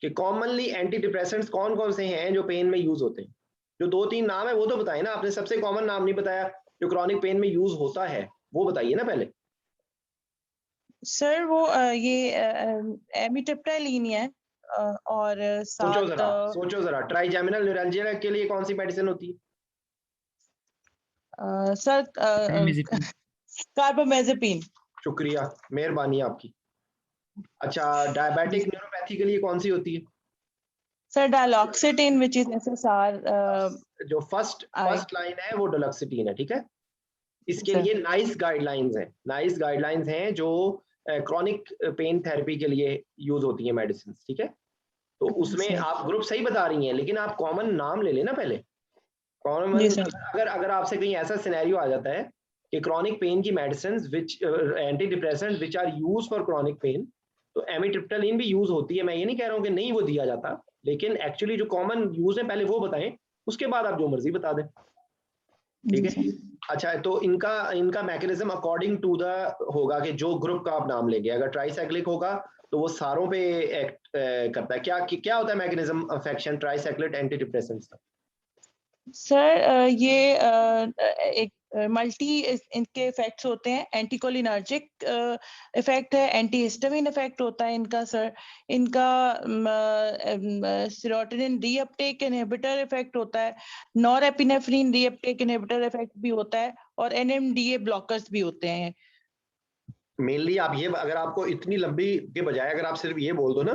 कि कॉमनली एंटी डिप्रेसेंट्स कौन कौन से हैं जो पेन में यूज होते हैं। जो 2-3 नाम है वो तो बताए ना आपने, सबसे कॉमन नाम नहीं बताया जो क्रॉनिक पेन में यूज होता है, वो बताइए ना पहले। सर वो ये एमिट्रिप्टाइलिन है, और सोचो जरा ट्राइजेमिनल न्यूरैल्जिया के लिए कौन सी मेडिसिन होती है? Sir carbamazepine. शुक्रिया, मेहरबानी आपकी। अच्छा, डायबिटिक न्यूरोपैथी के लिए कौन सी होती है? Sir duloxetine, which is SSR. जो फर्स्ट लाइन है वो डायलॉक्सिटिन है। ठीक है। इसके लिए नाइस गाइडलाइंस हैं जो क्रॉनिक पेन थेरेपी के लिए यूज होती है मेडिसिन। ठीक है। तो उसमें आप ग्रुप सही बता रही हैं, लेकिन आप कॉमन नाम ले लेना पहले। कॉमन अगर आपसे कहीं ऐसा सिनेरियो आ जाता है कि क्रॉनिक पेन की medicine which anti depressant which are use for chronic pain, तो एमिट्रिप्टाइलिन भी यूज होती है। मैं ये नहीं कह रहा हूँ कि नहीं वो दिया जाता, लेकिन एक्चुअली जो कॉमन यूज है पहले वो बताएं, उसके बाद आप जो मर्जी बता दें। ठीक है। अच्छा, तो इनका मैकेनिज्म अकॉर्डिंग टू द होगा कि जो ग्रुप का आप नाम लेंगे। अगर ट्राइसाइक्लिक होगा तो वो सारों पे एक्ट करता है। क्या होता है mechanism of action tricyclic anti depressants का? सर ये एक मल्टी इनके इफेक्ट्स होते हैं। एंटीकोलिनर्जिक इफेक्ट है, एंटी हिस्टामिन इफेक्ट होता है इनका सर। इनका सेरोटोनिन रीअपटेक इनहिबिटर इफेक्ट होता है, नॉरएपिनेफ्रिन रीअपटेक इनहिबिटर इफेक्ट भी होता है, और एनएमडीए ब्लॉकर्स भी होते हैं। मेनली आप ये, अगर आपको इतनी लंबी के बजाय अगर आप सिर्फ ये बोल दो ना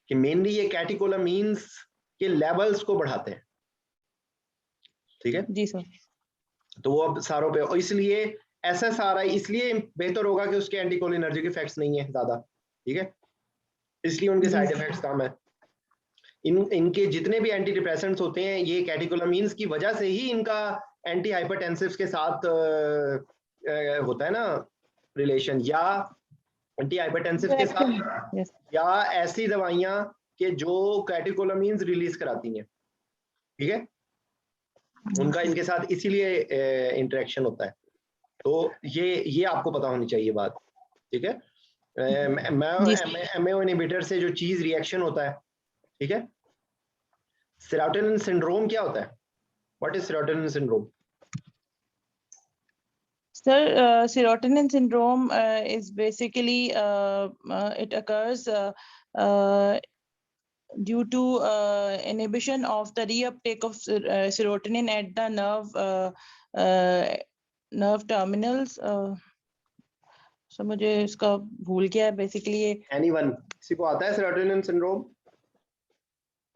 कि मेनली ये कैटेकोलामीन्स के लेवल्स को बढ़ाते हैं। ठीक है जी सर। तो वो अब सारों पे, और इसलिए एसएसआरआई इसलिए बेहतर होगा कि उसके एंटीकोलिनर्जिक इफेक्ट्स नहीं है ज्यादा। ठीक है, इसलिए उनके साइड इफेक्ट्स कम है। इनके जितने भी एंटी डिप्रेसेंट्स होते हैं ये कैटेकोलामीन्स की वजह से ही इनका एंटी हाइपरटेंसिव के साथ होता है ना रिलेशन, या एंटी हाइपरटेंसिव के साथ, या ऐसी दवाइयां कि जो कैटेकोलामीन्स रिलीज कराती हैं। ठीक है, उनका इनके साथ इसीलिए इंटरेक्शन होता है। तो ये आपको पता होनी चाहिए बात। ठीक है। एमएओ इनहिबिटर से जो चीज रिएक्शन होता है, ठीक है। सेरोटोनिन सिंड्रोम क्या होता है? What is serotonin syndrome? Sir, serotonin syndrome is basically it occurs due to inhibition of the reuptake of serotonin at the nerve terminals. Sir मुझे इसका भूल गया है बेसिकली ये। एनीवन, किसी को आता है सेरोटोनिन सिंड्रोम?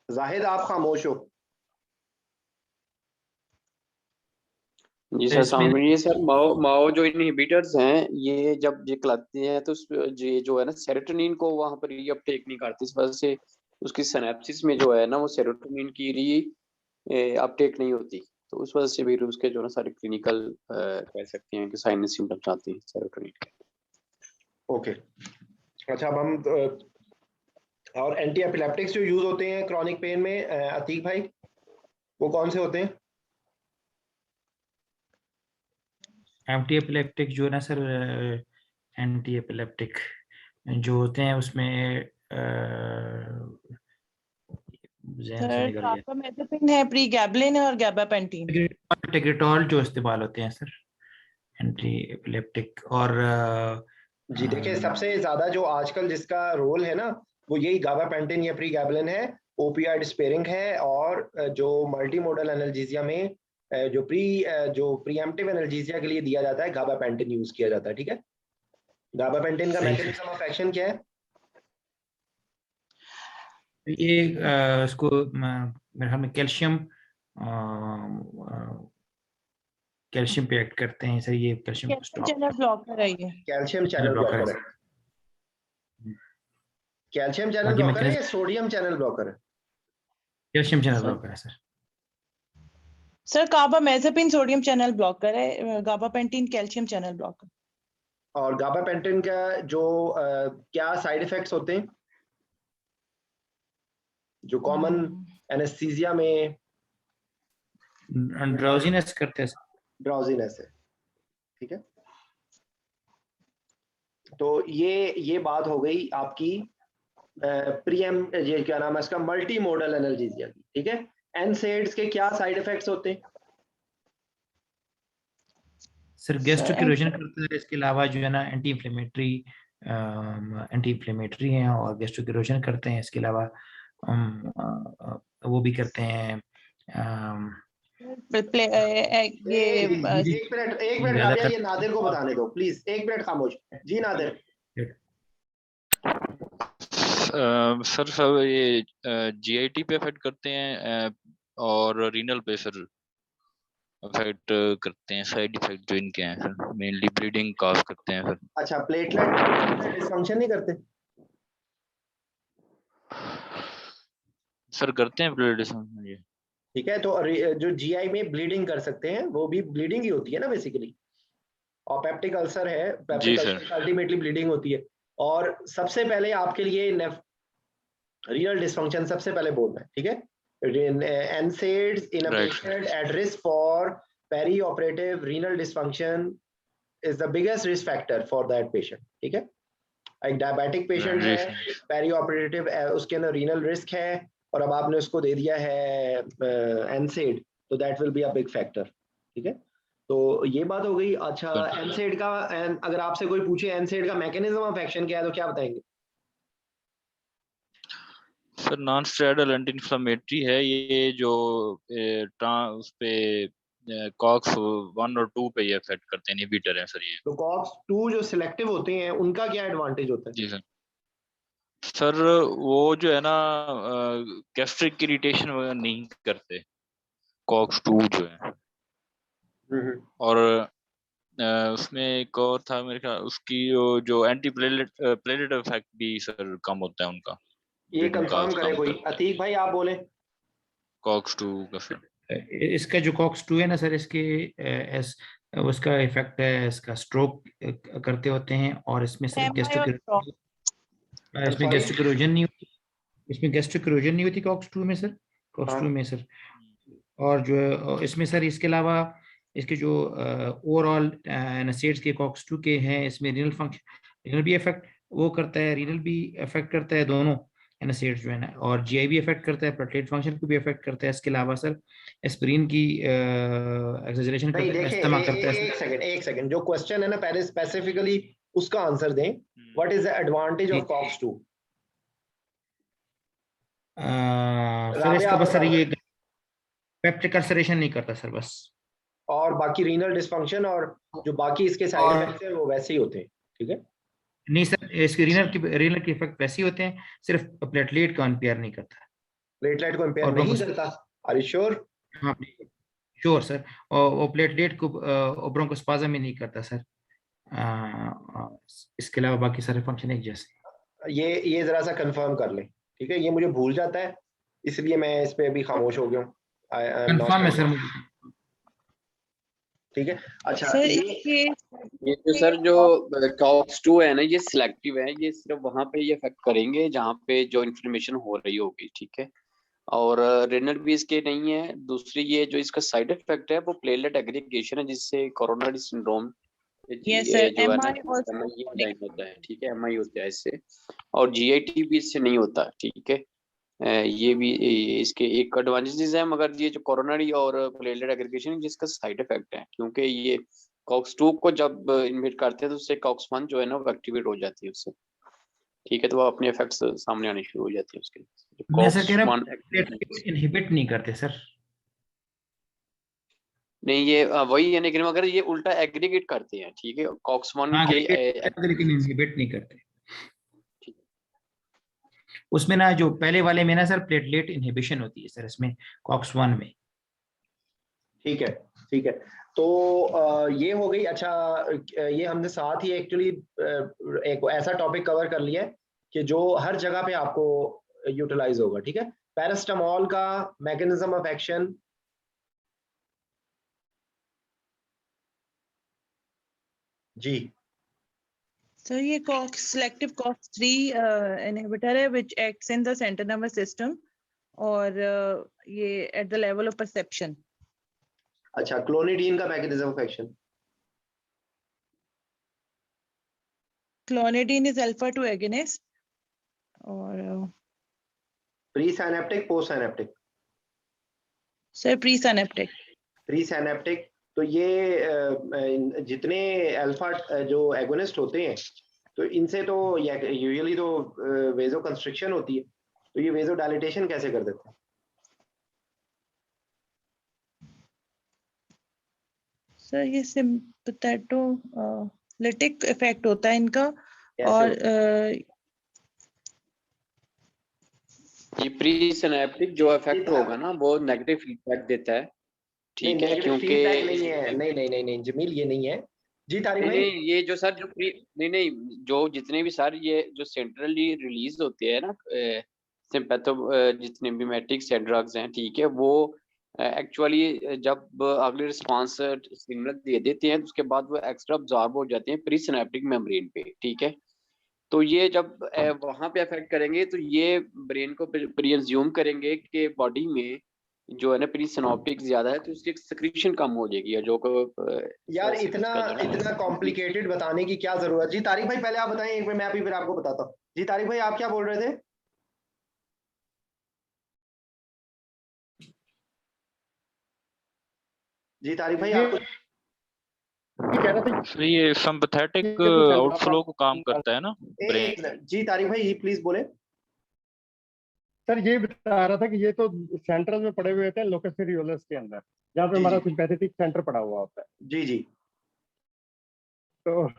जाहिद आप खामोश हो। जी सर, ये सर माओ जो इनहिबिटर्स हैं, ये जब ये खिलाते हैं तो ये जो है ना सेरोटोनिन को वहां पर री अपटेक नहीं करती, इस वजह से उसकी सिनेप्सिस में जो है ना वो सेरोटोनिन की री अपटेक नहीं होती, तो उस वजह से भी उसके जो ना सारे क्लिनिकल कह सकते हैं कि साइन एंड सिम्टम्स आते हैं सेरोटोनिन के। ओके, अच्छा अब हम और एंटी एपिलेप्टिक्स जो यूज होते हैं क्रॉनिक पेन में, अतीक भाई वो कौन से होते हैं? एंटी एपिलेप्टिक जो है ना सर, एंटी एपिलेप्टिक जो होते हैं उसमें ज़हन से निकल गया। कार्बामेज़ेपिन है, प्रीगैबलिन है और गाबापेंटीन। टिग्रिटॉल जो इस्तेमाल होते हैं सर एंटी एपिलेप्टिक। और जी देखिए, सबसे ज्यादा जो आजकल जिसका रोल है ना वो यही गाबापेंटिन या प्रीगैबलिन है, ओपियाइड स्पेयरिंग है, और जो मल्टी मोडल एनाल्जेसिया में जो प्रीएम्प्टिव एनाल्जेसिया के लिए दिया जाता है गाबापेंटिन यूज किया जाता है। ठीक है, गाबापेंटिन का मैकेनिज्म ऑफ एक्शन क्या है? ये इसको मेरे ख्याल में कैल्शियम पे एक्ट करते हैं सर, ये कैल्शियम चैनल ब्लॉकर है ये। कैल्शियम चैनल ब्लॉकर है। कैल्शियम चैनल ब्लॉकर है या सोडियम चैनल ब्लॉकर है? कैल्शियम चैनल ब्लॉकर है sir. Sir carbamazepine sodium channel blocker है, गाबापेंटीन कैल्शियम चैनल ब्लॉकर। और गाबापेंटिन का जो क्या साइड इफेक्ट्स होते हैं जो कॉमन एनेस्थीसिया में? ड्राउजीनेस करते हैं, ड्राउजीनेस है। ठीक है, तो ये बात हो गई आपकी ये क्या नाम है इसका, मल्टी मोडल एनाल्जेसिया की। ठीक है, एनसेड्स के क्या साइड इफेक्ट्स होते हैं? सर गैस्ट्रिक इरोजन करता है, इसके अलावा जो है ना एंटी इन्फ्लेमेटरी हैं और गैस्ट्रिक इरोजन करते हैं। इसके अलावा वो भी करते हैं एक मिनट राबिया, ये नादिर को बताने दो प्लीज, एक मिनट खामोश। जी नादिर। सर ये जीआईटी पे इफेक्ट करते हैं और रीनल पे सर इफेक्ट करते हैं। साइड इफेक्ट जो इनके हैं सर मेनली ब्लीडिंग कॉज करते हैं सर। अच्छा, प्लेटलेट डिसफंक्शन नहीं करते? सर करते हैं प्लेटलेट डिसफंक्शन ये। ठीक है, तो जो जीआई में ब्लीडिंग कर सकते हैं वो भी ब्लीडिंग ही होती है ना बेसिकली, और पेप्टिक अल्सर है, पेप्टिक अल्सर अल्टीमेटली ब्लीडिंग होती है। और सबसे पहले आपके लिए रीनल डिसफंक्शन सबसे पहले बोलना है। ठीक है, NSAIDs in a patient at risk for perioperative renal dysfunction is the biggest risk factor for that patient. ठीक है, एक डायबिटिक पेशेंट है, पेरीऑपरेटिव उसके अंदर रीनल रिस्क है, और अब आपने उसको दे दिया है NSAID, तो that will be a big factor. ठीक है, तो ये बात हो गई। अच्छा, NSAID का, अगर आपसे कोई पूछे NSAID का मैकेनिज्म ऑफ एक्शन क्या है तो क्या बताएंगे? Sir non steroidal anti inflammatory है ये, जो उस पे कॉक्स 1 और 2 पे ये इफेक्ट करते हैं, इनहिबिटर है सर ये। तो कॉक्स 2 जो सिलेक्टिव होते हैं उनका क्या एडवांटेज होता है? जी सर वो जो है ना गैस्ट्रिक इरिटेशन वगैरह नहीं करते कॉक्स 2 जो है। और उसमें एक और था मेरे ख्याल, उसकी जो एंटी प्लेटलेट इफेक्ट भी सर कम होता है उनका। ये कंफर्म करे कोई? अतीक भाई आप बोले। कॉक्स 2 का सर, इसका जो कॉक्स 2 है ना सर, इसके उसका इफेक्ट है, इसका स्ट्रोक करते होते हैं, और इसमें सर गैस्ट्रिक इरोजन नहीं होती, इसमें गैस्ट्रिक इरोजन नहीं होती कॉक्स 2 में सर, कॉक्स 2 में सर। और जो इसमें सर इसके अलावा इसके जो ओवरऑल NSAIDs के कॉक्स 2 के हैं, इसमें रीनल भी इफेक्ट वो करता है, रीनल भी इफेक्ट करता है दोनों NSAIDs जो है ना, और GI भी इफेक्ट करता है, प्लेटलेट फंक्शन को भी इफेक्ट करता है। इसके अलावा सर एस्पिरिन की एक्सेजरेशन करता है, इस्तेमाल करता है। एक सेकंड, जो क्वेश्चन है ना पहले स्पेसिफिकली उसका आंसर दें। What is the advantage of COX 2? Sir इसका बस सर ये पेप्टिक अल्सरेशन नहीं करता सर बस, और बाकी रीनल डिसफंक्शन और जो बाकी इसके साइड इफेक्ट्स हैं वो वैसे ही होते हैं। ठीक है, नहीं सर, इसके रीनल के इफेक्ट वैसे ही होते हैं, सिर्फ प्लेटलेट का इम्पेयर नहीं करता। प्लेटलेट को इम्पेयर और नहीं करता? Are you sure? हाँ श्योर सर। और प्लेटलेट को ब्रोंकोस्पाज्म में नहीं करता सर। इसके अलावा बाकी सारे फंक्शन एक जैसे। ये जरा सा कंफर्म कर लें, ठीक है? ये मुझे भूल जाता है, इसलिए मैं इस पे अभी खामोश हो गया हूँ। कंफर्म है सर मुझे। ठीक है, अच्छा। सर ये जो सर जो COX-2 है ना, ये सिलेक्टिव है, ये सिर्फ वहां पे ये इफेक्ट करेंगे जहाँ पे जो इन्फ्लेमेशन हो रही होगी, ठीक है? और रेनल भी इसके नहीं है। दूसरी ये जो इसका साइड इफेक्ट है वो प्लेटलेट एग्रीगेशन है, जिससे कोरोनरी सिंड्रोम Yes, sir. जो है ना MI also MI होता है, ठीक है? MI होता है इससे, और GIT भी इससे नहीं होता, ठीक है? ये भी इसके एक एडवांटेजेस है, मगर ये जो कोरोनरी और प्लेटलेट एग्रीगेशन जिसका साइड इफेक्ट है, क्योंकि ये COX-2 को जब इनहिबिट करते हैं तो उससे COX-1 जो है ना वो एक्टिवेट हो जाती है उससे, ठीक है? तो वो अपने इफेक्ट्स सामने आने शुरू हो जाते हैं उसके। मैं सर कह रहा हूँ COX-1 इनहिबिट नहीं करते सर। नहीं, ये वही है, लेकिन मगर ये उल्टा एग्रीगेट करते हैं, ठीक है? COX-1 हाँ, के लेकिन इनहिबिट नहीं करते। उसमें ना जो पहले वाले में ना सर प्लेटलेट इनहिबिशन होती है सर, इसमें COX-1 में। ठीक है, ठीक है। तो ये हो गई। अच्छा, ये हमने साथ ही एक्चुअली एक ऐसा टॉपिक कवर कर लिया है कि जो हर जगह पे आपको यूटिलाइज होगा, ठीक है? पैरास्टामोल का मैकेनिज्म ऑफ एक्शन। जी So ये selective COX-3 inhibitor है which acts in the central nervous system और ये at the level of perception. अच्छा, क्लोनिडीन का mechanism of action. Clonidine is alpha-2 agonist और pre synaptic, post synaptic? Sir pre-synaptic. Pre synaptic. तो ये जितने alpha जो एगोनिस्ट होते हैं, तो इनसे तो यूजुअली तो वेजो कंस्ट्रिक्शन होती है, तो ये वेजो डायलिटेशन कैसे कर देते हैं? सर ये सिम्पैथेटोलिटिक इफेक्ट होता है इनका। और ये प्री सिनेप्टिक जो इफेक्ट होगा ना वो नेगेटिव फीडबैक देता है, ठीक है? क्योंकि नहीं है, नहीं जमील, ये नहीं है जी। तारिक भाई, नहीं, ये जो सर जो नहीं जो जितने भी सर ये जो सेंट्रली रिलीज होते हैं ना सिम्पैथो जितने भी मैट्रिक्स या ड्रग्स हैं, ठीक है? वो एक्चुअली जब अगले रिस्पॉन्स स्टिमुलस दे देते हैं तो उसके बाद वो एक्स्ट्रा अब्जॉर्ब हो जाते हैं प्री सिनेप्टिक मेम्ब्रेन पे, ठीक है? तो ये जब वहां पे अफेक्ट करेंगे तो ये ब्रेन को प्रीअज्यूम करेंगे कि बॉडी में जो है ना प्री सिनॉप्टिक ज्यादा है, तो उसकी सिक्रीशन कम हो जाएगी, जो यार इतना कॉम्प्लिकेटेड बताने की क्या जरूरत? जी तारिक भाई पहले आप बताएं, एक बार मैं अभी फिर आपको बताता हूँ। जी तारिक भाई, आप क्या बोल रहे थे? जी तारिक भाई, आप कह रहा था ये सिंपैथेटिक आउटफ्लो को काम करता है ना ब्रेन। जी तारिक भाई प्लीज बोले। सर ये बता रहा था कि ये तो सेंट्रल में पड़े हुए थे लोकस एरियोलस के अंदर, जहाँ पे हमारा सिंपैथेटिक सेंटर पड़ा हुआ होता है। जी तो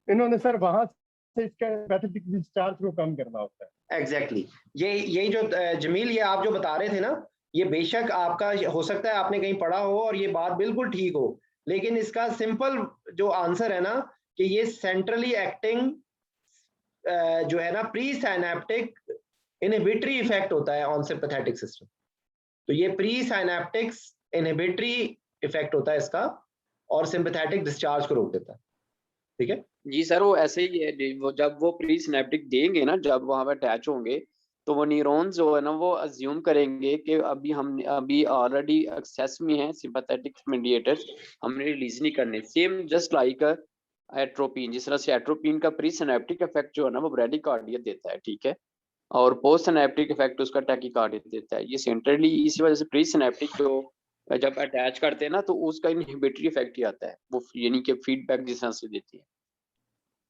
इन्होंने सर वहां से इसका सिंपैथेटिक डिस्चार्ज को कम करना होता है। एग्जैक्टली यही जो जमील ये आप जो बता रहे थे ना, ये बेशक आपका हो सकता है आपने कहीं पढ़ा हो और ये बात बिल्कुल ठीक हो, लेकिन इसका सिंपल जो आंसर है ना कि ये सेंट्रली एक्टिंग जो है ना प्री साइनेप्टिक इनहिबिटरी इफेक्ट होता है ऑन सिंपैथेटिक सिस्टम। तो ये प्री साइनेप्टिक्स इनहिबिटरी इफेक्ट होता है इसका, और सिंपैथेटिक डिस्चार्ज को रोक देता है, ठीक है? जी सर, वो ऐसे ही है। वो जब वो प्री सिनेप्टिक देंगे ना, जब वहां पे अटैच होंगे तो वो न्यूरॉन्स जो है ना वो अज्यूम करेंगे कि अभी ऑलरेडी एक्सेस में है सिंपैथेटिक मीडिएटर्स, हमने रिलीज नहीं करने। सेम जस्ट लाइक एट्रोपिन, जिस तरह से एट्रोपिन का प्री सिनेप्टिक इफेक्ट जो है ना वो ब्रैडिकार्डिया देता है, ठीक है? और पोस्ट सिनेप्टिक इफेक्ट उसका टैकीकार्डिया देता है। ये सेंट्रली इसी वजह से प्री सिनेप्टिक जो जब अटैच करते हैं ना तो उसका इनहिबिटरी इफेक्ट ही आता है, वो यानी कि फीडबैक जिस तरह से देती है,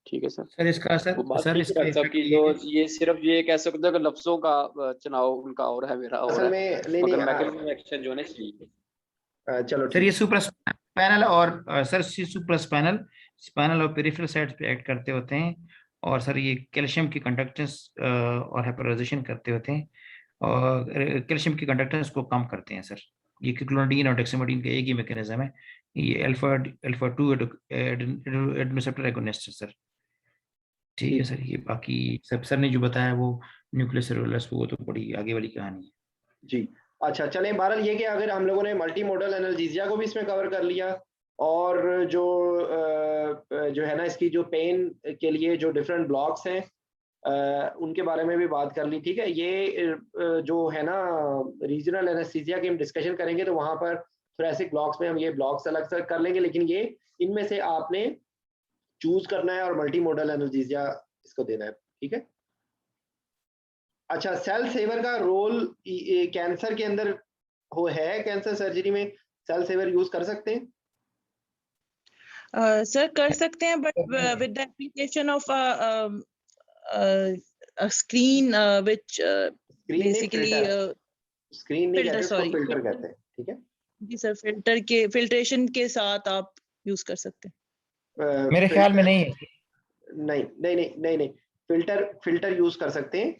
ठीक है सर? सर इसका वो बात ठीक है सब की, जो ये सिर्फ ये कह सकते हो कि लफ्जों का चुनाव उनका और है, मेरा और है, मगर मैकेनिज्म एक्शन जो है ना इसलिए। चलो सर ये सुप्रास्पाइनल और सर सुप्रास्पाइनल, स्पाइनल और पेरिफेरल साइड्स पे एक्ट करते होते हैं, और सर ये कैल्शियम की कंडक्टेंस और हाइपरलाइजेशन करते होते हैं और कैल्शियम की कंडक्टेंस को कम करते हैं सर। ये क्लोनाडीन और डेक्सामेटाइन का एक ही मैकेनिज्म है। ये अल्फा 2 एडमिसेप्टर एगोनिस्ट है सर। ठीक है सर। ये बाकी सब सर ने जो बताया वो न्यूक्लियर सेलुलर्स वो तो बड़ी आगे वाली कहानी है जी। अच्छा चलें, बहरहाल ये कि अगर हम लोगों ने मल्टी मॉडल एनाल्जेसिया को भी इसमें कवर कर लिया और जो है ना इसकी जो पेन के लिए जो डिफरेंट ब्लॉक्स हैं उनके बारे में भी बात कर ली। ठीक है, ये जो है ना रीजनल एनेस्थीसिया की हम डिस्कशन करेंगे तो वहां पर थोरेसिक ब्लॉक्स में हम ये ब्लॉक्स अलग से कर लेंगे, लेकिन ये इनमें से आपने चूज करना है और मल्टी मॉडल एनाल्जेसिया इसको देना है। ठीक है। अच्छा, सेल सेवर का रोल कैंसर के अंदर हो है, कैंसर सर्जरी में सेल सेवर यूज कर सकते हैं? सर कर सकते हैं, but with the application of screen which basically screen नहीं कहते, सॉरी उसको फिल्टर कहते हैं। ठीक है जी सर, फिल्ट्रेशन के साथ आप यूज कर सकते हैं। मेरे ख्याल में नहीं है। नहीं, फिल्टर यूज कर सकते हैं,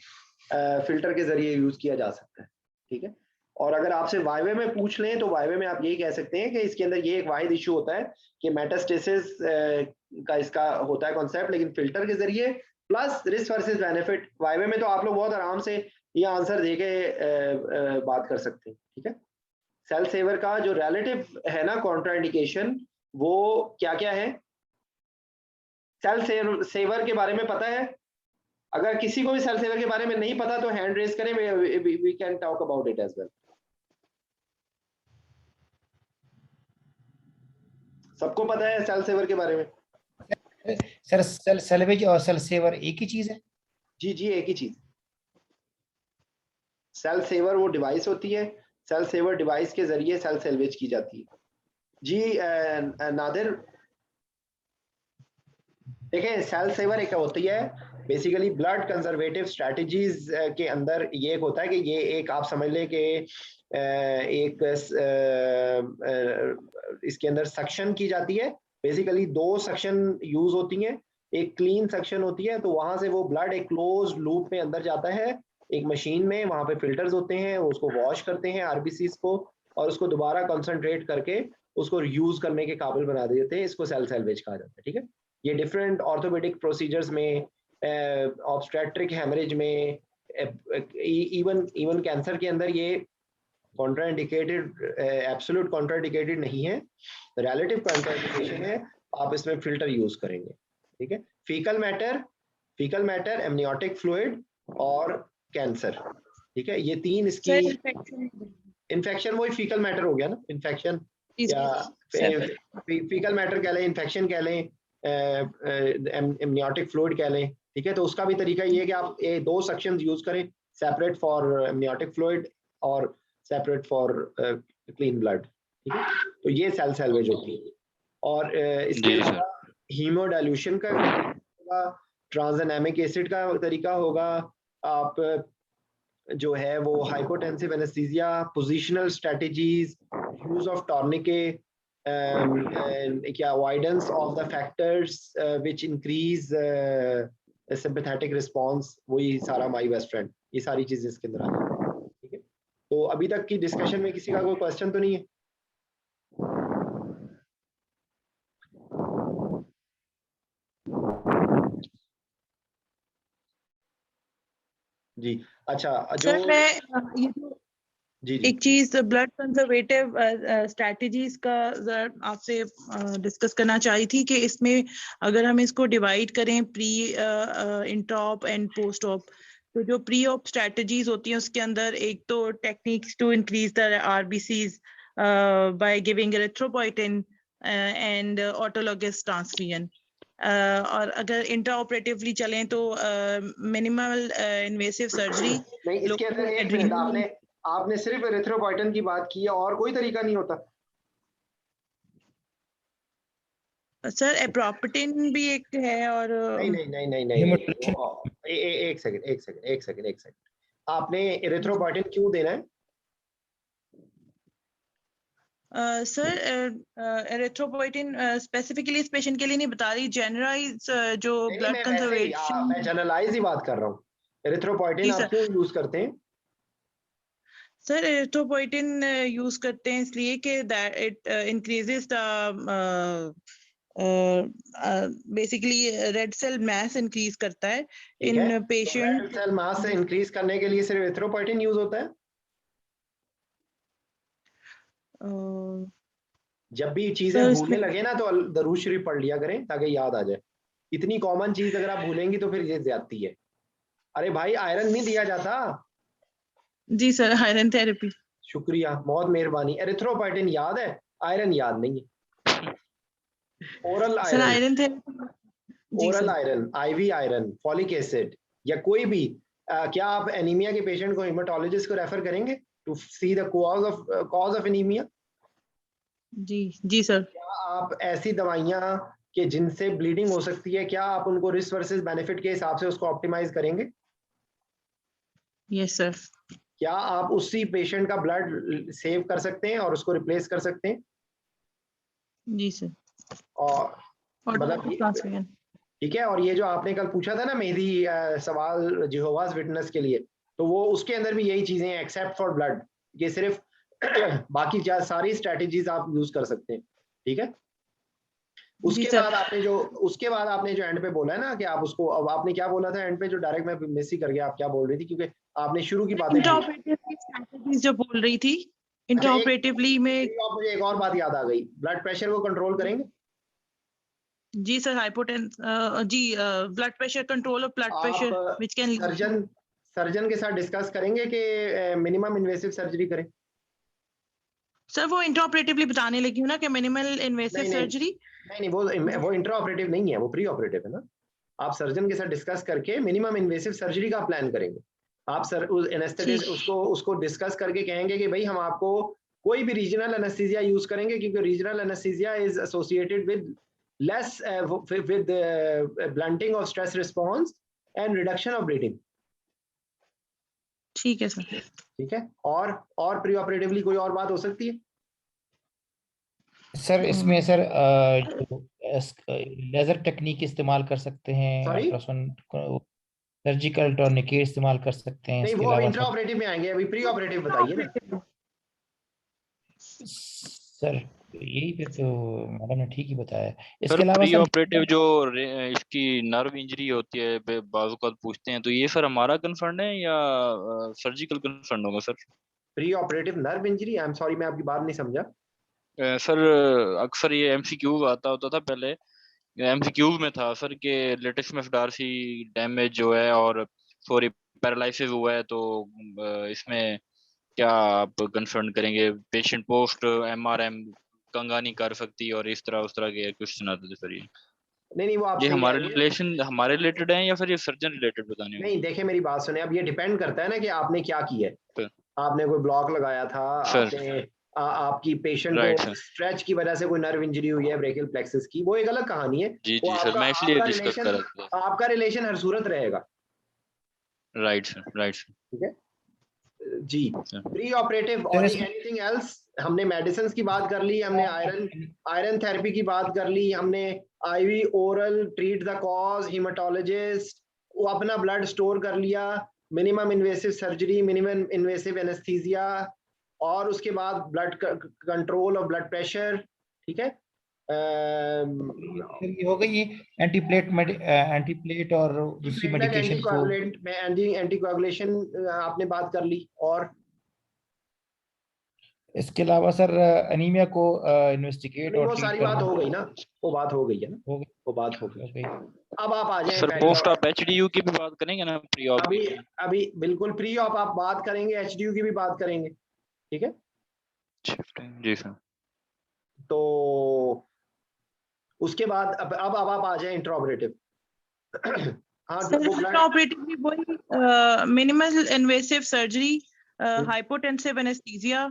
फिल्टर के जरिए यूज किया जा सकता है। ठीक है। और अगर आपसे वाइवे में पूछ लें तो वाइवे में आप यही कह सकते हैं कि इसके अंदर ये एक वाइड इशू होता है कि मेटास्टेसिस का इसका होता है कॉन्सेप्ट, लेकिन फिल्टर के जरिए प्लस रिस्क वर्सेस बेनिफिट वाइवे में तो आप लोग बहुत आराम से ये आंसर दे के बात कर सकते हैं। ठीक है। सेल सेवर का जो रिलेटिव है ना कॉन्ट्राइंडिकेशन, वो क्या क्या है? सेल सेवर के बारे में पता है? अगर किसी को भी सेल सेवर के बारे में नहीं पता तो हैंड रेज करें, we can talk about it as well. सबको पता है सेल सेवर के बारे में? सर सेल सेल्वेज और सेल सेवर एक ही चीज है? जी जी, एक ही चीज। सेल सेवर वो डिवाइस होती है, सेल सेवर डिवाइस के जरिए सेल सेल्वेज की जाती है। जी नादिर, देखें सेल सेवर एक होती है बेसिकली ब्लड कंजर्वेटिव स्ट्रेटजीज के अंदर ये एक होता है कि ये एक आप समझ लें कि एक इसके अंदर सक्शन की जाती है। बेसिकली दो सक्शन यूज होती हैं, एक क्लीन सक्शन होती है तो वहां से वो ब्लड एक क्लोज लूप में अंदर जाता है एक मशीन में, वहां पे फिल्टर्स होते हैं, उसको वॉश करते हैं आरबीसीज को और उसको दोबारा कंसंट्रेट करके उसको यूज करने के काबिल बना देते हैं। इसको सेल सेल्वेज कहा जाता है। ठीक है। ये डिफरेंट ऑर्थोपेडिक प्रोसीजर्स में, ऑब्स्ट्रेट्रिक हेमरेज में, इवन कैंसर के अंदर ये कॉन्ट्राइंडिकेटेड, एब्सोल्यूट कॉन्ट्राइंडिकेटेड नहीं है, रिलेटिव कॉन्ट्राइंडिकेशन है। आप इसमें फिल्टर यूज करेंगे। ठीक है। फीकल मैटर, एमनियोटिक फ्लूइड और कैंसर। ठीक है, ये तीन इसकी इन्फेक्शन वही फीकल मैटर हो गया ना, इन्फेक्शन या फीकल मैटर कह लें, इन्फेक्शन कह लें, एमनियोटिक फ्लूइड कह लें। ठीक है। तो उसका भी तरीका ये है कि आप ये दो सेक्शंस यूज करें, सेपरेट फॉर एमनियोटिक फ्लूइड और सेपरेट फॉर क्लीन ब्लड। ठीक है। तो ये सेल सेल्वेज होती है। और इसके हीमोडाइल्यूशन का होगा, ट्रांसएनामिक एसिड का तरीका होगा, आप जो है वो hypotensive anaesthesia, positional strategies, use of tourniquet, क्या avoidance of the factors which increase sympathetic response, वही सारा माय बेस्ट फ्रेंड, ये सारी चीजें इसके अंदर आ जाती हैं। ठीक है। तो अभी तक की डिस्कशन में किसी का कोई क्वेश्चन तो नहीं है? जी। अच्छा, जो सर मैं ये जो जी एक चीज ब्लड कंजर्वेटिव स्ट्रेटजीज का आपसे डिस्कस करना चाहिए थी कि इसमें अगर हम इसको डिवाइड करें प्री इंट्रॉप एंड पोस्ट ऑप, तो जो प्री ऑप स्ट्रेटजीज होती हैं उसके अंदर एक तो techniques to increase the RBCs by giving erythropoietin and autologous transfusion, और अगर इंट्रा ऑपरेटिवली चलें तो मिनिमल इन्वेसिव सर्जरी। नहीं, इसके अंदर एक मिनट, आपने सिर्फ एरिथ्रोपोइटिन की बात की है और कोई तरीका नहीं होता? सर एप्रोपिटिन भी एक है और नहीं, एक सेकंड, आपने एरिथ्रोपोइटिन क्यों देना है? सर एरिथ्रोपोइटिन स्पेसिफिकली इस पेशेंट के लिए नहीं बता रही, जनरलाइज जो नहीं, ब्लड मैं वैसे ही कंजर्वेशन। मैं जनरलाइज ही बात कर रहा हूँ। एरिथ्रोपोइटिन जी आप सर। क्यों यूज करते हैं? सर एरिथ्रोपोइटिन यूज करते हैं इसलिए कि that it increases the basically red cell mass increase करता है ठीक है, इन तो patient. Red cell mass increase करने के लिए सिर्फ एरिथ्रोपोइटिन यूज होता है? जब भी चीजें सर भूलने इसमें लगे ना तो दरूद शरीफ पढ़ लिया करें ताकि याद आ जाए। इतनी कॉमन चीज अगर आप भूलेंगी तो फिर ये ज्यादती है। अरे भाई, आयरन नहीं दिया जाता? जी सर, आयरन थेरेपी। शुक्रिया, बहुत मेहरबानी। एरिथ्रोपोइटिन याद है, आयरन याद नहीं है। Oral sir iron, iron therapy. जी oral sir. Iron, IV iron, folic acid या कोई भी क्या आप एनीमिया के पेशेंट को हेमाटोलॉजिस्ट को रेफर करेंगे to see the cause of anemia? जी जी सर। क्या आप ऐसी दवाइयां कि जिनसे ब्लीडिंग हो सकती है, क्या आप उनको रिस्क वर्सेस बेनिफिट के हिसाब से उसको ऑप्टिमाइज करेंगे? Yes sir. क्या आप उसी पेशेंट का ब्लड सेव कर सकते हैं और उसको रिप्लेस कर सकते हैं? जी सर। और और मतलब ठीक है। और ये जो आपने कल पूछा था ना मेहदी सवाल जेहोवास विटनेस के लिए, तो वो उसके अंदर भी यही चीजें हैं एक्सेप्ट फॉर ब्लड। ये सिर्फ बाकी सारी स्ट्रेटजीज आप यूज कर सकते हैं। ठीक है। उसके बाद आपने जो एंड पे बोला है ना कि आप उसको, अब आपने क्या बोला था एंड पे जो डायरेक्ट मैं मिस ही कर गया, आप क्या बोल रही थी? क्योंकि आपने शुरू की बातें इंटरऑपरेटिवली जो बोल रही थी, इंटरऑपरेटिवली में मुझे एक और बात याद आ गई, ब्लड प्रेशर को कंट्रोल करेंगे? जी सर, जी blood pressure, control of blood pressure which can surgeon के साथ डिस्कस करेंगे कि मिनिमम इन्वेसिव सर्जरी करें? सर वो इंटरऑपरेटिवली बताने लगी हूँ ना कि मिनिमल इन्वेसिव सर्जरी। नहीं, वो इंट्राऑपरेटिव नहीं है, वो प्री ऑपरेटिव है ना। आप सर्जन के साथ डिस्कस करके मिनिमम इन्वेसिव सर्जरी का प्लान करेंगे। आप एनेस्थेटिस्ट उसको डिस्कस करके कहेंगे कि भाई हम आपको कोई भी रीजनल एनेस्थीसिया यूज करेंगे, क्योंकि regional anaesthesia is associated with less with blunting of stress response and reduction of bleeding. ठीक है सर। ठीक है। और प्री ऑपरेटिवली कोई और बात हो सकती है? सर इसमें सर लेजर टेक्निक इस्तेमाल कर सकते हैं, अल्ट्रासाउंड सर्जिकल टॉर्निकेट इस्तेमाल कर सकते हैं। नहीं, वो अब इंट्रा ऑपरेटिव में आएंगे, अभी प्री ऑपरेटिव बताइए ना सर। यही पे तो मैडम ने ठीक ही बताया। इसके सर अलावा प्री ऑपरेटिव जो इसकी नर्व इंजरी होती है बाज़ पूछते हैं, तो ये सर हमारा कंसर्न है या सर्जिकल कंसर्न होगा sir? Pre operative nerve injury, I am sorry मैं आपकी बात नहीं समझा। सर अक्सर ये एमसीक्यू आता होता था पहले, एमसीक्यू में था सर के लेटिस्मस डार्सी डैमेज जो है और सॉरी पैरालिसिस हुआ है, तो इसमें क्या आप कंसर्न करेंगे? पेशेंट पोस्ट एमआरएम कंगा नहीं कर सकती और इस तरह उस तरह के क्वेश्चन आते थे सर। नहीं, वो आप ये सही हमारे रिलेटेड है या फिर ये सर्जन रिलेटेड बताने? नहीं, देखिए मेरी बात सुने, अब ये डिपेंड करता है ना कि आपने क्या किया है। आपने कोई ब्लॉक लगाया था, आपने आपकी पेशेंट को स्ट्रेच की वजह से कोई नर्व इंजरी हुई है ब्रेकियल प्लेक्सस की, वो एक अलग कहानी है। जी जी सर, मैं इसलिए डिस्कस कर रहा था। आपका रिलेशन हर सूरत रहेगा। Right sir. ठीक है जी। प्री ऑपरेटिव और एनीथिंग एल्स, हमने मेडिसिन की बात कर ली, हमने आयरन थेरेपी की बात कर ली, हमने IV oral treat the cause, haematologist, वो अपना ब्लड स्टोर कर लिया, minimum invasive surgery, minimum invasive anaesthesia, और उसके बाद ब्लड कंट्रोल और ब्लड प्रेशर। ठीक है। हो गई एंटीप्लेट और दूसरी मेडिकेशन को एंटीकोएगुलेशन आपने बात कर ली। और इसके अलावा सर एनीमिया को इन्वेस्टिगेट और वो सारी बात हो गई ना, वो बात हो गई है ना, वो बात हो गई। अब आप आ जाएं सर, पोस्ट ऑप एचडीयू की भी बात करेंगे ना? प्री ऑप अभी बिल्कुल प्री ऑप आप बात करेंगे, एचडीयू की भी बात करेंगे। ठीक है जी सर। तो उसके बाद अब आप आ जाए इंट्राऑपरेटिव। इंट्राऑपरेटिव भी वही minimal invasive surgery, hypotensive anaesthesia,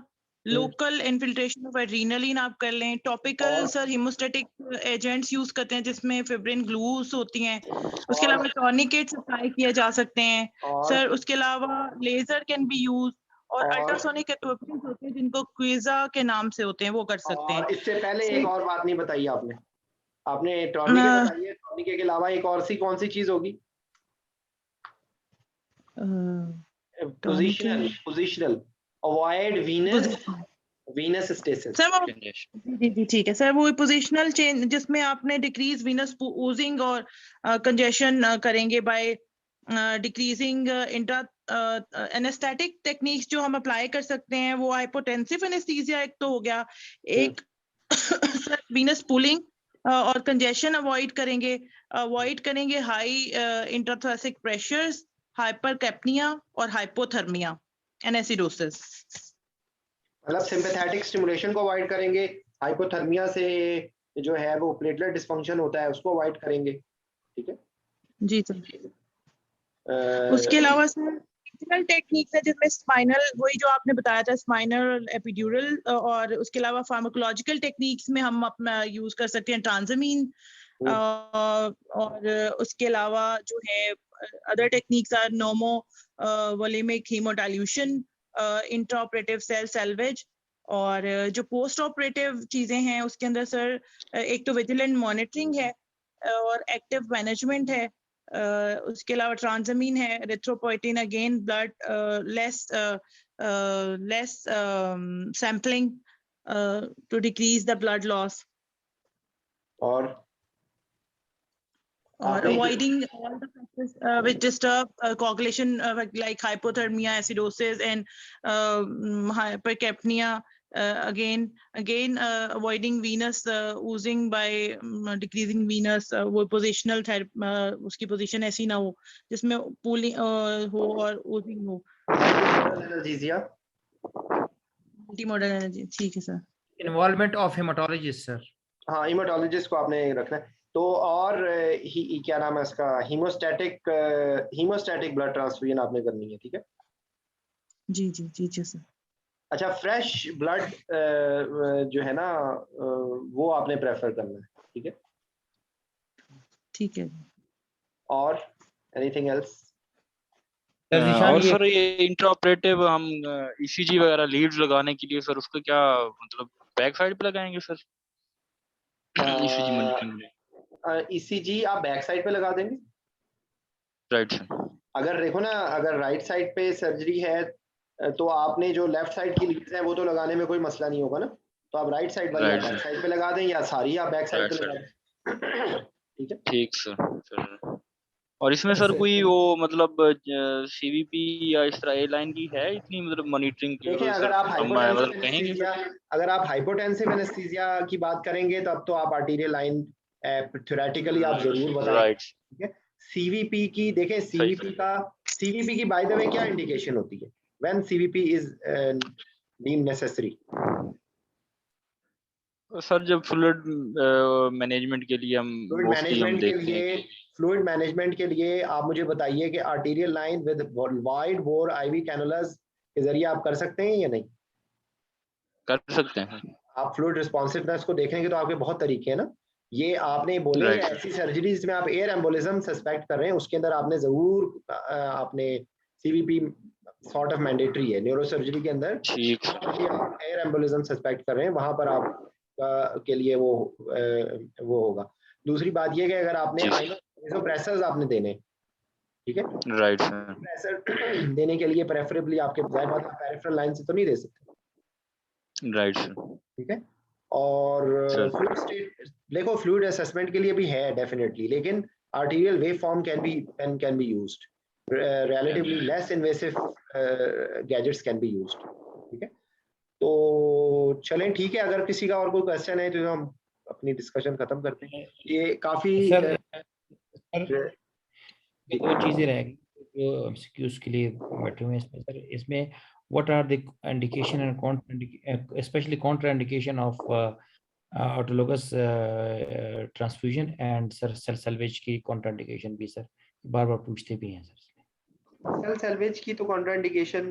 local infiltration of adrenaline आप कर लें, topical sir haemostatic agents use करते हैं जिसमें फिब्रिन ग्लूस होती हैं, उसके अलावा टॉर्निकेट्स अप्लाई किए जा सकते हैं सर, उसके अलावा लेजर कैन बी यूज, और अल्ट्रासोनिक इक्विपमेंट होते हैं जिनको क्विजा के नाम से होते हैं, वो कर सकते हैं। और इससे पहले एक और बात नहीं बताई आपने टॉर्निके बताई है, टॉर्निके के अलावा एक और सी कौन सी चीज होगी? Positional avoid venous stasis. Sir जी ठीक है सर, वो पोजिशनल चेंज जिसमें आपने डिक्रीज वीनस ओजिंग और कंजेशन करेंगे by decreasing intra anaesthetic techniques जो हम अप्लाई कर सकते हैं, वो हाइपोटेंसिव एनेस्थीसिया एक तो हो गया, एक सर वीनस पुलिंग और कंजेशन अवॉइड करेंगे हाई इंट्राथोरेसिक प्रेशर्स, हाइपरकैप्निया और हाइपोथर्मिया एंड एसिडोसिस। मतलब सिंपैथेटिक स्टिमुलेशन को अवॉइड करेंगे, हाइपोथर्मिया से जो है वो प्लेटलेट डिस्फंक्शन होता है उसको अवॉइड करेंगे, ठीक है जी सर। उसके अलावा सर टेक्निक्स है जिसमें स्पाइनल, वही जो आपने बताया था स्पाइनल एपिड्यूरल, और उसके अलावा फार्माकोलॉजिकल टेक्निक्स में हम अपना यूज कर सकते हैं ट्रांजामीन, और उसके अलावा जो है other techniques are normovolemic haemodilution, intraoperative cell salvage, और जो पोस्ट ऑपरेटिव चीजें हैं उसके अंदर सर एक तो विजिलेंट मॉनिटरिंग है और एक्टिव मैनेजमेंट है, उसके अलावा ट्रांजामीन है, erythropoietin again bloodless sampling to decrease the blood loss, और avoiding all the factors which disturb coagulation like hypothermia, acidosis and hypercapnia, again avoiding venous oozing by decreasing venous वो positional उसकी position ऐसी ना हो जिसमें pooling हो और oozing हो। multimodal energy, ठीक है sir. Involvement of haematologist sir. हाँ, हेमाटोलॉजिस्ट को आपने रखना है। तो और क्या नाम है इसका, हीमोस्टैटिक ब्लड ट्रांसफ्यूजन आपने करनी है, ठीक है? जी सर। अच्छा, फ्रेश ब्लड जो है ना वो आपने प्रेफर करना है, ठीक है? ठीक है। और एनीथिंग एल्स? और सर ये इंट्राऑपरेटिव हम ईसीजी वगैरह लीड्स लगाने के लिए सर उसको क्या मतलब बैक साइड पे लगाएंगे सर? ईसीजी मॉनिटरिंग ईसीजी आप बैक साइड पे लगा देंगे? Right sir. अगर देखो ना, अगर राइट साइड पे सर्जरी है तो आपने जो लेफ्ट साइड की लीड्स हैं वो तो लगाने में कोई मसला नहीं होगा ना, तो आप राइट साइड वाली बैक साइड पे लगा दें या सारी आप बैक साइड पे लगा दें, ठीक है? ठीक सर। और इसमें सर कोई वो मतलब सीवीपी या इस तरह ए लाइन की है इतनी मतलब मॉनिटरिंग की? देखिए, अगर आप हाइपोटेंसिव एनेस्थीसिया की बात करेंगे तब तो आप आर्टीरियल लाइन थ्योरेटिकली आप जरूर बताएं, ठीक है? सीवीपी की देखें, सीवीपी की बाय द वे क्या इंडिकेशन होती है when CVP is deemed necessary? Sir जब फ्लूइड मैनेजमेंट के लिए फ्लूइड मैनेजमेंट के लिए आप मुझे बताइए कि arterial line with wide bore IV cannulas के जरिए आप कर सकते हैं या नहीं? कर सकते हैं। आप फ्लूइड रिस्पॉन्सिवनेस को देखेंगे तो आपके बहुत तरीके हैं ना, ये आपने बोले ऐसी सर्जरी जिसमें आप एयर एम्बोलिज्म सस्पेक्ट कर रहे हैं उसके अंदर आपने जरूर आपने सीवीपी सॉर्ट ऑफ मैंडेटरी है न्यूरो सर्जरी के अंदर, आप एयर एम्बोलिज्म सस्पेक्ट कर रहे हैं वहां पर आप के लिए वो होगा। दूसरी बात ये कि अगर आपने प्रेशर्स आपने देने, ठीक है, राइट, प्रेशर देने के लिए प्रेफरेबली आपके पेरिफेरल लाइन से तो नहीं दे सकते, राइट, ठीक है? और फ्लूइड स्टेट देखो, फ्लूइड असेसमेंट के लिए भी है डेफिनेटली, लेकिन arterial wave form can be used, relatively less invasive gadgets can be used, ठीक है? तो चलें, ठीक है, अगर किसी का और कोई क्वेश्चन है तो हम अपनी डिस्कशन खत्म करते हैं। ये काफी दो चीजें रहेगी जो एमसीक्यूज के लिए बैठे हुए हैं इसमें सर। इसमें what are the indication and specially contraindication of autologous transfusion and sir cell salvage की कॉन्ट्राइंडिकेशन भी सर बार बार पूछते भी हैं सर। सेल सैल्वेज की तो कॉन्ट्राइंडिकेशन,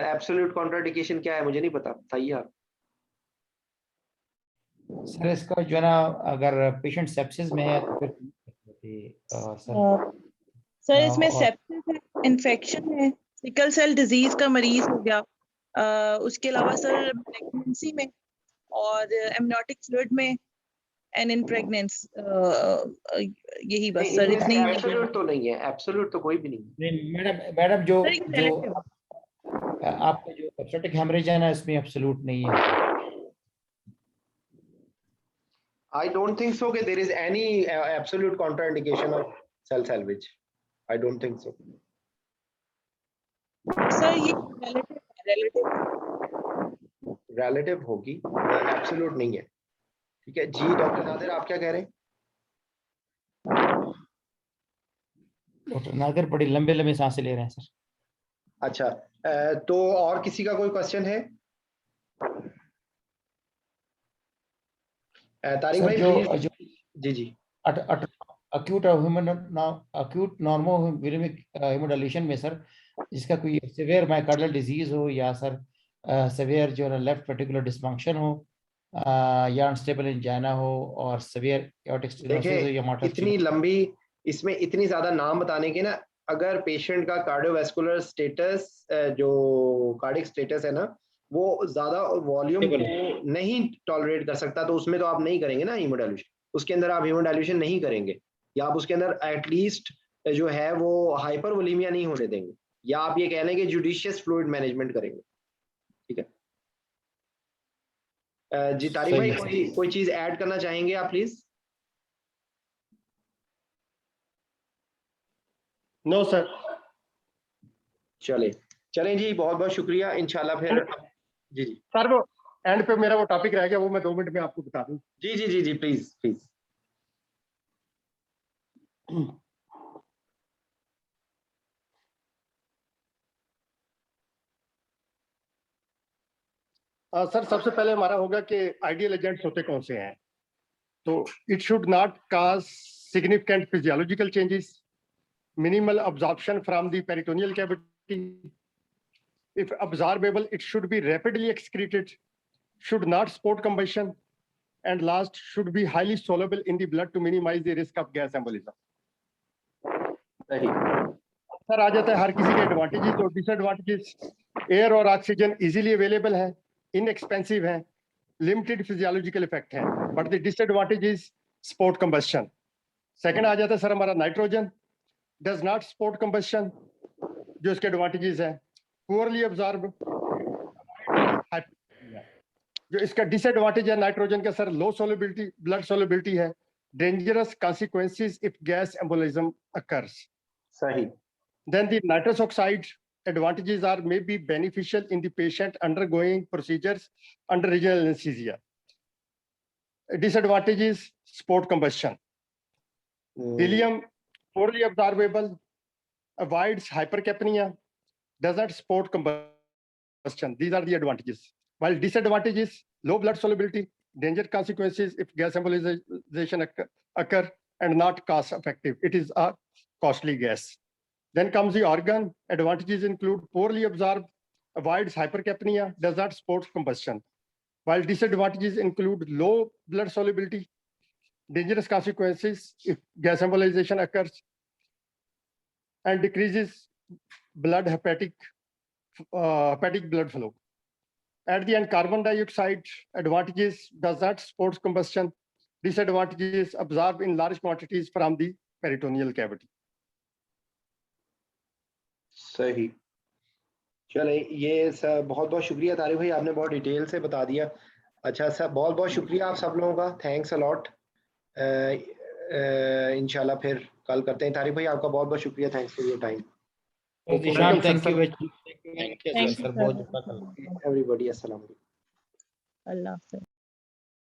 एब्सोल्यूट कॉन्ट्राइंडिकेशन क्या है मुझे नहीं पता, बताइए आप। सर इसका जो है ना, अगर पेशेंट सेप्सिस में है तो फिर सर इसमें सेप्सिस है, इन्फेक्शन है, सिकल सेल डिजीज का मरीज हो गया, उसके अलावा सर प्रेगनेंसी में और एमनियोटिक फ्लूइड में एंड इन प्रेग्नेंस, यही बस सर, इतनी ही एब्सोल्यूट तो नहीं है, एब्सोल्यूट तो कोई भी नहीं। नहीं मैडम जो सर, एक relative। आपका जो obstetric hemorrhage है ना, इसमें एब्सोल्यूट नहीं है। I don't think so that there is any absolute contraindication of cell salvage. I don't think so. Sir ये relative Relative होगी, absolute नहीं है। ठीक है जी, डॉक्टर नादिर आप क्या कह रहे हैं? डॉक्टर नादिर बड़ी लंबे लंबे सांसें ले रहे हैं सर। अच्छा, तो और किसी का कोई क्वेश्चन है? तारिक भाई प्लीज। जी जी। acute normoviremic hemodilution में सर, जिसका कोई severe myocardial disease हो या सर severe जो है left ventricular dysfunction हो या अनस्टेबल एंजाइना हो और severe aortic stenosis हो या motor इतनी लंबी, इसमें इतनी ज्यादा नाम बताने के ना, अगर पेशेंट का कार्डियोवैस्कुलर स्टेटस जो कार्डिक स्टेटस है ना, वो ज्यादा वॉल्यूम को नहीं टॉलरेट कर सकता, तो उसमें तो आप नहीं करेंगे ना हीमोडाइल्यूशन, उसके अंदर आप हीमोडाइल्यूशन नहीं करेंगे, या आप उसके अंदर एटलीस्ट जो है वो हाइपरवोलीमिया नहीं होने देंगे, या आप ये कह लें कि जुडिशियस फ्लूइड मैनेजमेंट करेंगे। ठीक है जी। तारिक भाई कोई चीज ऐड करना चाहेंगे आप प्लीज? No sir. चलें जी, बहुत बहुत शुक्रिया, इंशाल्लाह फिर। जी जी सर वो एंड पे मेरा वो टॉपिक रह गया, वो मैं 2 मिनट में आपको बता दूं। जी जी जी जी प्लीज प्लीज। सर सबसे पहले हमारा होगा कि आइडियल एजेंट्स होते कौन से हैं। तो it should not cause significant physiological changes, minimal absorption from the peritoneal cavity. If absorbable, it should be rapidly excreted, should not support combustion, and last, should be highly soluble in the blood to minimize the risk of gas embolism. सही sir आ जाता है हर किसी के advantages और disadvantages. Air और oxygen easily available है, इनएक्सपेंसिव है, लिमिटेड फिजियोलॉजिकल इफेक्ट है, but the disadvantages support combustion. Second आ जाता है सर हमारा nitrogen, does not support combustion, जो इसके एडवांटेजेस हैं, poorly absorb, जो इसका डिसएडवांटेज है नाइट्रोजन का सर, लो solubility, blood solubility है, dangerous consequences if gas embolism occurs. सही। Then the nitrous oxide advantages are may be beneficial in the patient undergoing procedures under regional anesthesia. Disadvantages, support combustion. Helium, poorly absorbable, avoids hypercapnia, does not support combustion. These are the advantages. While disadvantages, low blood solubility, danger consequences if gas embolization occur, and not cost effective. It is a costly gas. Then comes the organ. Advantages include poorly absorbed, avoids hypercapnia, does not support combustion. While disadvantages include low blood solubility, dangerous consequences if gas embolization occurs, and decreases blood hepatic blood flow. At the end, carbon dioxide advantages does not support combustion. Disadvantages absorb in large quantities from the peritoneal cavity. सही। चले, ये सब बहुत बहुत शुक्रिया तारिक भाई, आपने बहुत डिटेल से बता दिया। अच्छा सर, बहुत बहुत शुक्रिया आप सब लोगों का, थैंक्स अ लॉट। इंशाल्लाह फिर कल करते हैं। तारिक भाई आपका बहुत बहुत शुक्रिया, thanks for your time. Thank you sir, बहुत एवरीबॉडी अस्सलाम वालेकुम। अल्लाह हाफ़िज़।